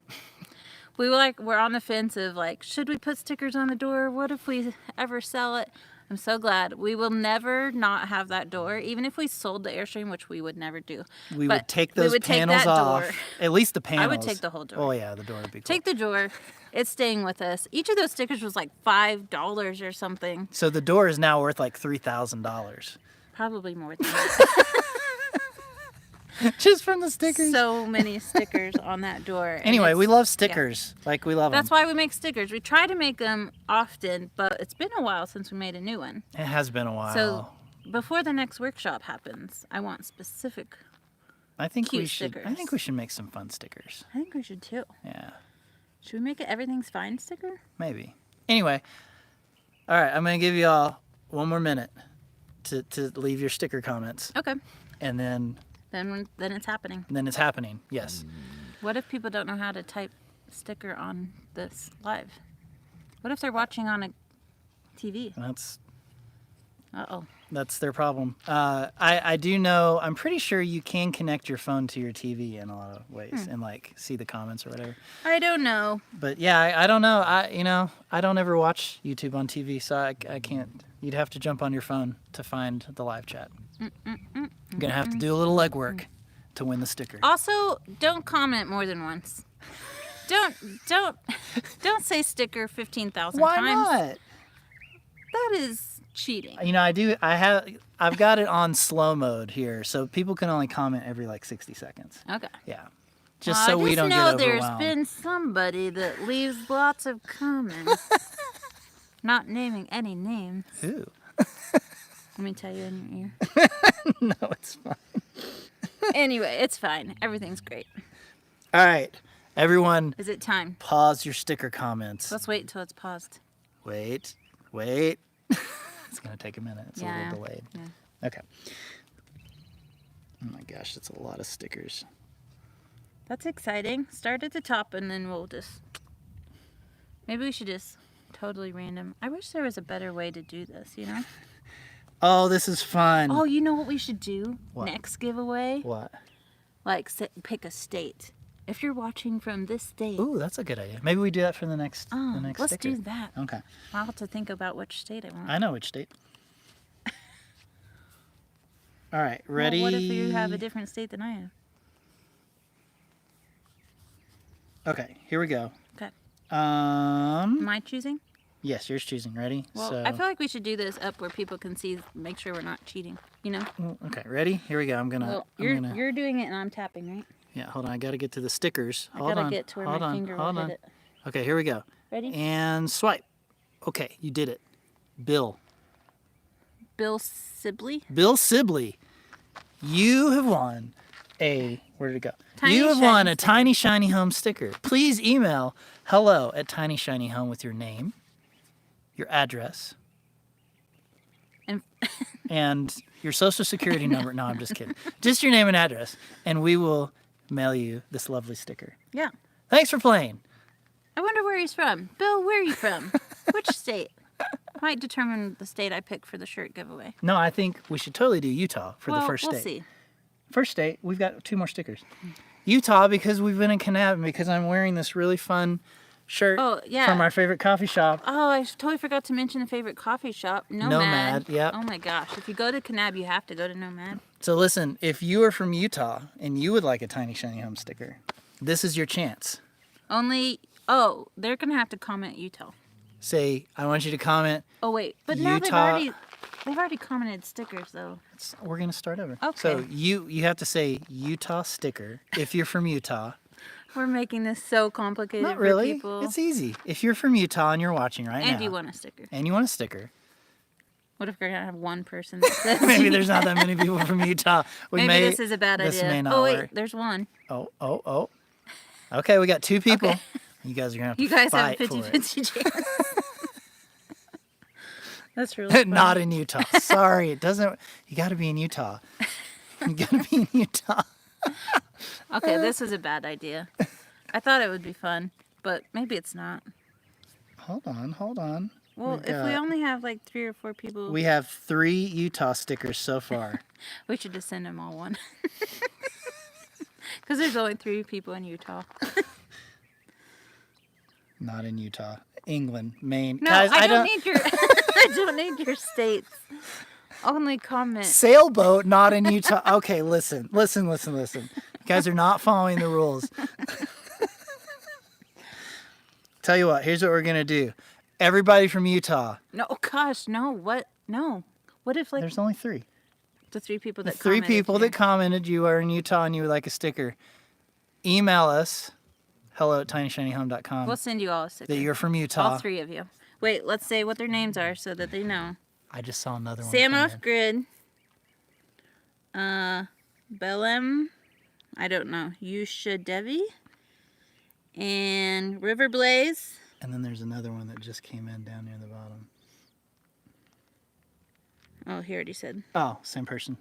S2: We're on the fence of like, should we put stickers on the door? What if we ever sell it? I'm so glad. We will never not have that door, even if we sold the Airstream, which we would never do.
S1: We
S2: But
S1: would take
S2: we
S1: those
S2: would take
S1: panels
S2: that
S1: off.
S2: door.
S1: At least the panels.
S2: I would take the whole door.
S1: Oh, yeah, the door would be cool.
S2: Take the door. It's staying with us. Each of those stickers was like $5 or something.
S1: So the door is now worth like $3,000.
S2: Probably more than that.
S1: Just from the stickers.
S2: So many stickers on that door. and
S1: Anyway, we
S2: it's-
S1: love stickers. Like, we love
S2: That's
S1: them.
S2: why we make stickers. We try to make them often, but it's been a while since we made a new one.
S1: It has been a while.
S2: So before the next workshop happens, I want specific.
S1: I think we
S2: cute
S1: should. I think
S2: stickers.
S1: we should make some fun stickers.
S2: I think we should too.
S1: Yeah,
S2: Should we make it everything's fine sticker?
S1: maybe. Anyway, all right. I'm gonna give you all one more minute to leave your sticker comments,
S2: Okay.
S1: and then
S2: Then it's happening.
S1: it's happening. Yes.
S2: What if people don't know how to type sticker on this live? What if they're watching on a TV?
S1: That's their problem. I do know. I'm pretty sure you can connect your phone to your TV in a lot of ways and like see the comments or whatever.
S2: I don't know.
S1: But yeah, I don't know. I don't ever watch YouTube on TV, so I can't. You'd have to jump on your phone to find the live chat. You're gonna have to do a little legwork to win the sticker.
S2: Also, don't comment more than once. Don't say sticker 15,000
S1: Why
S2: times.
S1: not?
S2: That is cheating.
S1: I've got it on slow mode here, so people can only comment every like 60 seconds.
S2: Okay.
S1: Yeah, just so we don't get
S2: know
S1: overwhelmed.
S2: there's been somebody that leaves lots of comments. Not naming any names.
S1: Who?
S2: Let me tell you in your ear.
S1: No, it's fine.
S2: Anyway, it's fine. Everything's great.
S1: All right, everyone,
S2: Is it time?
S1: pause your sticker comments.
S2: Let's wait until it's paused.
S1: Wait. It's gonna take a minute. It's a little delayed.
S2: Yeah.
S1: Okay. Oh my gosh, that's a lot of stickers.
S2: That's exciting. Start at the top and then we'll just. Maybe we should just totally random. I wish there was a better way to do this, you know?
S1: Oh, this is fun.
S2: Oh, you know what we should do?
S1: What?
S2: Next giveaway?
S1: What?
S2: Like, pick a state. If you're watching from this state.
S1: Ooh, that's a good idea. Maybe we do that for the next
S2: Let's
S1: sticker.
S2: do that.
S1: Okay.
S2: I'll have to think about which state I want.
S1: I know which state. All right, ready?
S2: Well, what if you have a different state than I have?
S1: Okay, here we go.
S2: Okay.
S1: Am
S2: I choosing?
S1: Yes, yours choosing. Ready?
S2: Well,
S1: so,
S2: I feel like we should do this up where people can see, make sure we're not cheating. You know?
S1: okay, ready? Here we go. I'm gonna.
S2: Well,
S1: I'm gonna.
S2: you're doing it and I'm tapping, right?
S1: Yeah, hold on. I gotta get to the stickers.
S2: I
S1: Hold
S2: gotta
S1: on.
S2: get to where
S1: hold
S2: my
S1: on.
S2: finger
S1: hold
S2: will
S1: on.
S2: hit it.
S1: Okay, here we go.
S2: Ready?
S1: And swipe. Okay, you did it. Bill.
S2: Bill Sibley?
S1: Bill Sibley. You have won a. Where did it go?
S2: Tiny
S1: You have
S2: Shiny
S1: won a
S2: sticker.
S1: Tiny Shiny Home sticker. Please email hello@tinyshinyhome with your name, your address,
S2: And
S1: and your social security number. No, I'm just kidding. Just your name and address, and we will mail you this lovely sticker.
S2: yeah.
S1: Thanks for playing.
S2: I wonder where he's from. Bill, where are you from? Which state? Might determine the state I pick for the shirt giveaway.
S1: No, I think we should totally do Utah for
S2: well,
S1: the first
S2: we'll
S1: state.
S2: see.
S1: First state, we've got 2 more stickers. Utah, because we've been in Canab, and because I'm wearing this really fun shirt
S2: Oh, yeah.
S1: from our favorite coffee shop.
S2: Oh, I totally forgot to mention the favorite coffee shop,
S1: Nomad, yep.
S2: Oh my gosh. If you go to Canab, you have to go to Nomad.
S1: So listen, if you are from Utah and you would like a Tiny Shiny Home sticker, this is your chance.
S2: They're going to have to comment Utah.
S1: Say, I want you to comment.
S2: Oh, wait. But now
S1: Utah-
S2: they've already commented stickers, though.
S1: We're going to start over.
S2: Okay.
S1: So you have to say Utah sticker if you're from Utah.
S2: We're making this so complicated
S1: Not
S2: for
S1: really.
S2: people.
S1: It's easy. If you're from Utah and you're watching right now.
S2: And you want a sticker.
S1: And you want a sticker.
S2: What if we're going to have one person that says
S1: Maybe there's not that many people from Utah.
S2: Maybe this is a bad
S1: this
S2: idea.
S1: may not
S2: Oh, wait.
S1: work.
S2: There's one.
S1: Oh. Okay, we got 2 people.
S2: Okay.
S1: You guys are going to
S2: You
S1: have to
S2: guys have a
S1: fight for it.
S2: 50-50 chance. That's really funny.
S1: Not in Utah. Sorry, it doesn't. You got to be in Utah. You got to be in Utah.
S2: Okay, this is a bad idea. I thought it would be fun, but maybe it's not.
S1: Hold on.
S2: Well, if we only have like 3 or 4 people,
S1: We have 3 Utah stickers so far.
S2: we should just send them all one. Because there's only 3 people in Utah.
S1: Not in Utah. England, Maine.
S2: No,
S1: Guys,
S2: I don't need your. I don't need your states. Only comment.
S1: Sailboat, not in Utah. Okay, listen. You guys are not following the rules. Tell you what, here's what we're going to do. Everybody from Utah.
S2: No, gosh, no. What? No. What if like
S1: There's only 3.
S2: the 3 people that
S1: The 3
S2: commented
S1: people
S2: here?
S1: that commented you are in Utah and you would like a sticker. Email us, hello@tinyshinyhome.com,
S2: We'll send you all a sticker.
S1: that you're from Utah.
S2: All 3 of you. Wait, let's say what their names are so that they know.
S1: I just saw another one.
S2: Sam
S1: come
S2: Off
S1: in.
S2: Grid. Bellem. I don't know. Yusha Devi. And River Blaze.
S1: And then there's another one that just came in down near the bottom.
S2: Oh, he already said.
S1: Oh, same person.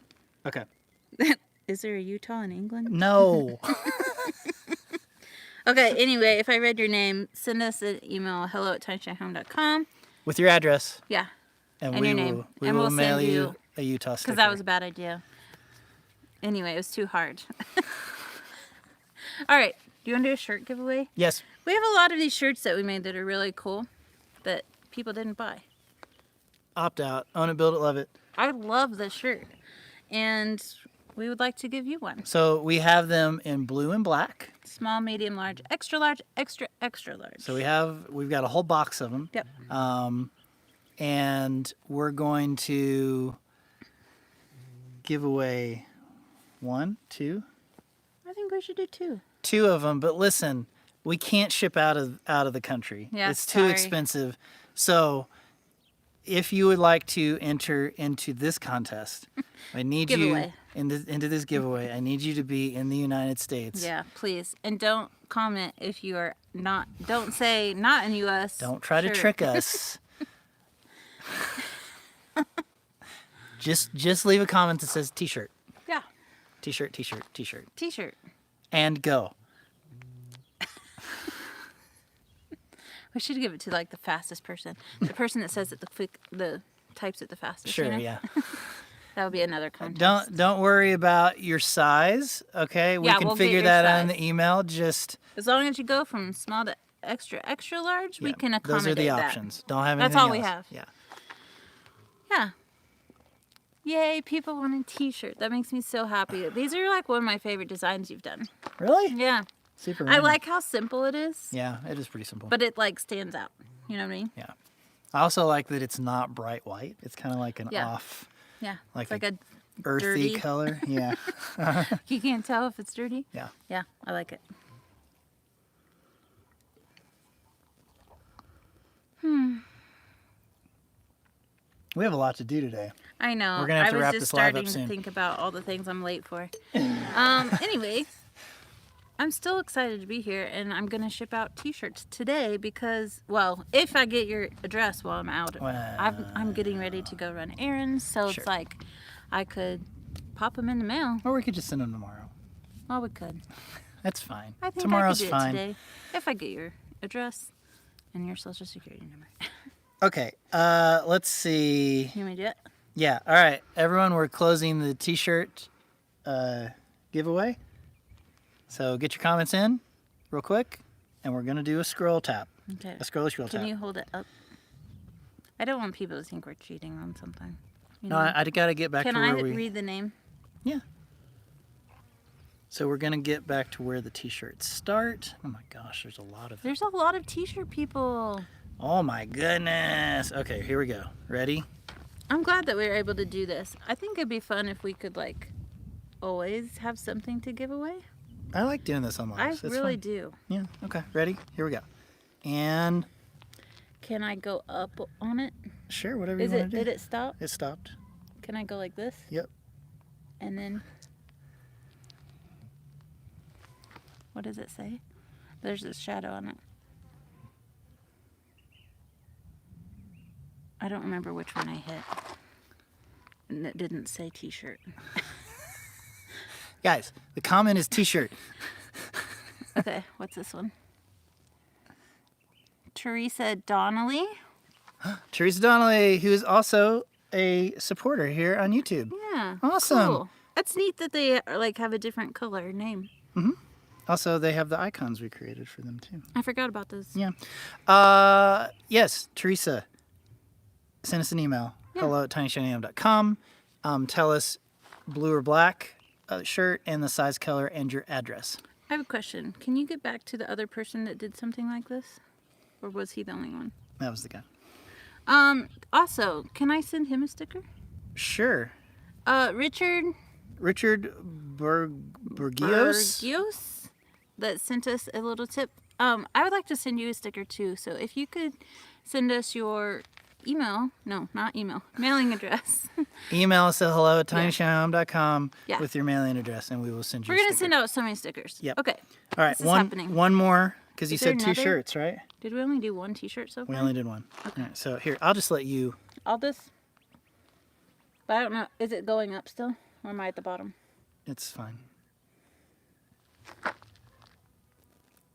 S1: Okay.
S2: Is there a Utah in England?
S1: No.
S2: Okay, anyway, if I read your name, send us an email, hello@tinyshinyhome.com.
S1: With your address.
S2: Yeah,
S1: And
S2: And
S1: we
S2: your
S1: will,
S2: name.
S1: we
S2: And
S1: will
S2: we'll
S1: mail
S2: send
S1: you
S2: you-
S1: a Utah sticker.
S2: because that was a bad idea. Anyway, it was too hard. All right, do you want to do a shirt giveaway?
S1: Yes.
S2: We have a lot of these shirts that we made that are really cool that people didn't buy.
S1: Opt out. Own it, build it, love it.
S2: I love this shirt, and we would like to give you one.
S1: So we have them in blue and black.
S2: Small, medium, large, extra large, extra, extra large.
S1: So we've got a whole box of them.
S2: Yep.
S1: And we're going to give away 1, 2,
S2: I think we should do 2.
S1: 2 of them. But listen, we can't ship out of the country.
S2: Yeah,
S1: it's too
S2: sorry.
S1: expensive. So if you would like to enter into this contest, I need
S2: Giveaway.
S1: you into this giveaway. I need you to be in the United States.
S2: Yeah, please. And don't comment if you are not, don't say not in U.S.
S1: Don't try to
S2: shirt.
S1: trick us. Just leave a comment that says t-shirt.
S2: Yeah,
S1: T-shirt, t-shirt, t-shirt.
S2: t-shirt.
S1: And go.
S2: We should give it to like the fastest person. The person that says it the types it the fastest.
S1: Sure,
S2: you know?
S1: yeah.
S2: That would be another contest.
S1: Don't worry about your size, okay? We
S2: Yeah,
S1: can
S2: we'll get
S1: figure
S2: your
S1: that out in
S2: size.
S1: the email. Just
S2: As long as you go from small to extra, extra large, we
S1: yeah,
S2: can accommodate
S1: those are the
S2: that.
S1: options. Don't have
S2: That's
S1: anything
S2: all we
S1: else.
S2: have.
S1: Yeah.
S2: Yeah. Yay, people want a t-shirt. That makes me so happy. These are like one of my favorite designs you've done.
S1: Really?
S2: Yeah.
S1: Super
S2: I
S1: random.
S2: like how simple it is,
S1: Yeah, it is pretty simple.
S2: but it like stands out. You know what I mean?
S1: yeah. I also like that it's not bright white. It's kind of like an
S2: Yeah.
S1: off
S2: Yeah.
S1: Like
S2: it's like a
S1: earthy
S2: dirty.
S1: color. Yeah.
S2: You can't tell if it's dirty.
S1: Yeah.
S2: Yeah, I like it.
S1: We have a lot to do today.
S2: I know.
S1: We're gonna have to
S2: I was
S1: wrap
S2: just
S1: this live up
S2: starting
S1: soon.
S2: to think about all the things I'm late for. Anyway, I'm still excited to be here, and I'm gonna ship out T-shirts today because, well, if I get your address while I'm out, I'm getting ready to go run errands. So
S1: Sure.
S2: it's like I could pop them in the mail.
S1: Or we could just send them tomorrow.
S2: Well, we could.
S1: That's fine.
S2: I think
S1: Tomorrow's
S2: I could do
S1: fine.
S2: it today if I get your address and your social security number.
S1: Okay. Let's see.
S2: You want me to do it?
S1: Yeah. All right, everyone. We're closing the T-shirt giveaway. So get your comments in real quick, and we're gonna do a scroll tap.
S2: Okay.
S1: A scroll tap.
S2: Can you hold it up? I don't want people to think we're cheating on something. You
S1: No,
S2: know?
S1: I gotta get back
S2: Can
S1: to
S2: I
S1: where we.
S2: read the name?
S1: Yeah. So we're gonna get back to where the T-shirts start. Oh my gosh, there's a lot of.
S2: There's a lot of T-shirt people.
S1: Oh my goodness. Okay, here we go. Ready?
S2: I'm glad that we were able to do this. I think it'd be fun if we could like always have something to give away.
S1: I like doing this on live.
S2: I
S1: It's
S2: really
S1: fun.
S2: do.
S1: Yeah. Okay. Ready? Here we go. And
S2: Can I go up on it?
S1: sure, whatever
S2: Is
S1: you
S2: it?
S1: want to do.
S2: Did it stop?
S1: It stopped.
S2: Can I go like this?
S1: Yep.
S2: And then what does it say? There's a shadow on it. I don't remember which one I hit. And it didn't say t-shirt.
S1: Guys, the comment is t-shirt.
S2: Okay, what's this one? Teresa Donnelly.
S1: Teresa Donnelly, who is also a supporter here on YouTube.
S2: Yeah.
S1: Awesome.
S2: Cool. That's neat that they like have a different color name.
S1: Also, they have the icons we created for them too.
S2: I forgot about those.
S1: Yeah. Yes, Teresa, send us an email.
S2: Yeah.
S1: hello@tinyshinyam.com. Tell us blue or black shirt and the size, color, and your address.
S2: I have a question. Can you get back to the other person that did something like this? Or was he the only one?
S1: That was the guy.
S2: Also, can I send him a sticker?
S1: Sure.
S2: Richard
S1: Burgios
S2: that sent us a little tip. I would like to send you a sticker too. So if you could send us your mailing address.
S1: Email us at hello@tinyshinyam.com
S2: Yeah.
S1: with your mailing address, and we will send you
S2: We're
S1: a
S2: going to
S1: sticker.
S2: send out so many stickers.
S1: Yep.
S2: Okay.
S1: All right,
S2: This is happening.
S1: one more, because you
S2: Is there
S1: said 2
S2: another?
S1: shirts, right?
S2: Did we only do one t-shirt so far?
S1: We only did one.
S2: Okay.
S1: All right, so here, I'll just let you.
S2: All this? But I don't know. Is it going up still? Or am I at the bottom?
S1: It's fine.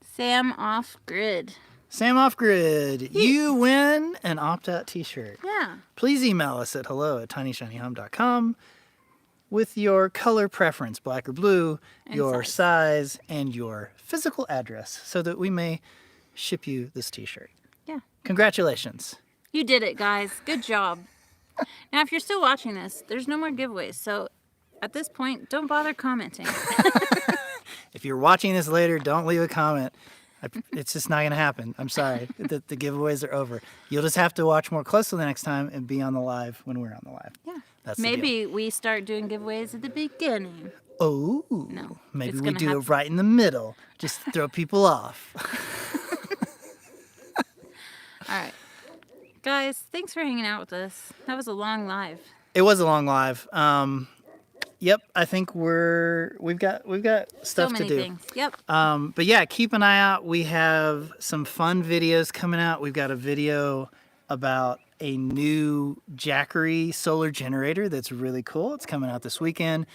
S2: Sam Off Grid.
S1: Sam Off Grid, you win an opt-out t-shirt.
S2: Yeah.
S1: Please email us at hello@tinyshinyhome.com with your color preference, black or blue,
S2: And
S1: your
S2: size.
S1: size, and your physical address, so that we may ship you this t-shirt.
S2: Yeah.
S1: Congratulations.
S2: You did it, guys. Good job. Now, if you're still watching this, there's no more giveaways. So at this point, don't bother commenting.
S1: If you're watching this later, don't leave a comment. It's just not going to happen. I'm sorry. The giveaways are over. You'll just have to watch more closely the next time and be on the live when we're on the live.
S2: Yeah.
S1: That's the deal.
S2: Maybe we start doing giveaways at the beginning.
S1: Oh,
S2: No,
S1: maybe
S2: it's
S1: we
S2: gonna
S1: do
S2: happen.
S1: it right in the middle. Just throw people off.
S2: All right. Guys, thanks for hanging out with us. That was a long live.
S1: It was a long live. Yep, I think we've got
S2: So
S1: stuff
S2: many
S1: to do.
S2: things. Yep.
S1: But yeah, keep an eye out. We have some fun videos coming out. We've got a video about a new Jackery solar generator that's really cool. It's coming out this weekend.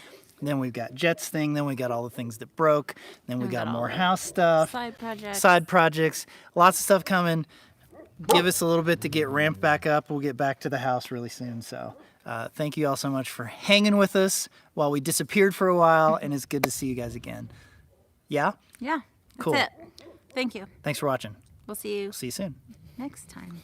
S1: Then we've got Jets thing. Then we got all the things that broke. Then we
S2: And
S1: got
S2: got all
S1: more
S2: the
S1: house stuff,
S2: Side
S1: projects, lots of stuff coming. Give us a little bit to get ramped back up. We'll get back to the house really soon. So thank you all so much for hanging with us while we disappeared for a while, and it's good to see you guys again. Yeah?
S2: Yeah. That's
S1: Cool.
S2: it. Thank you.
S1: Thanks for watching.
S2: We'll see you
S1: See you soon.
S2: next time.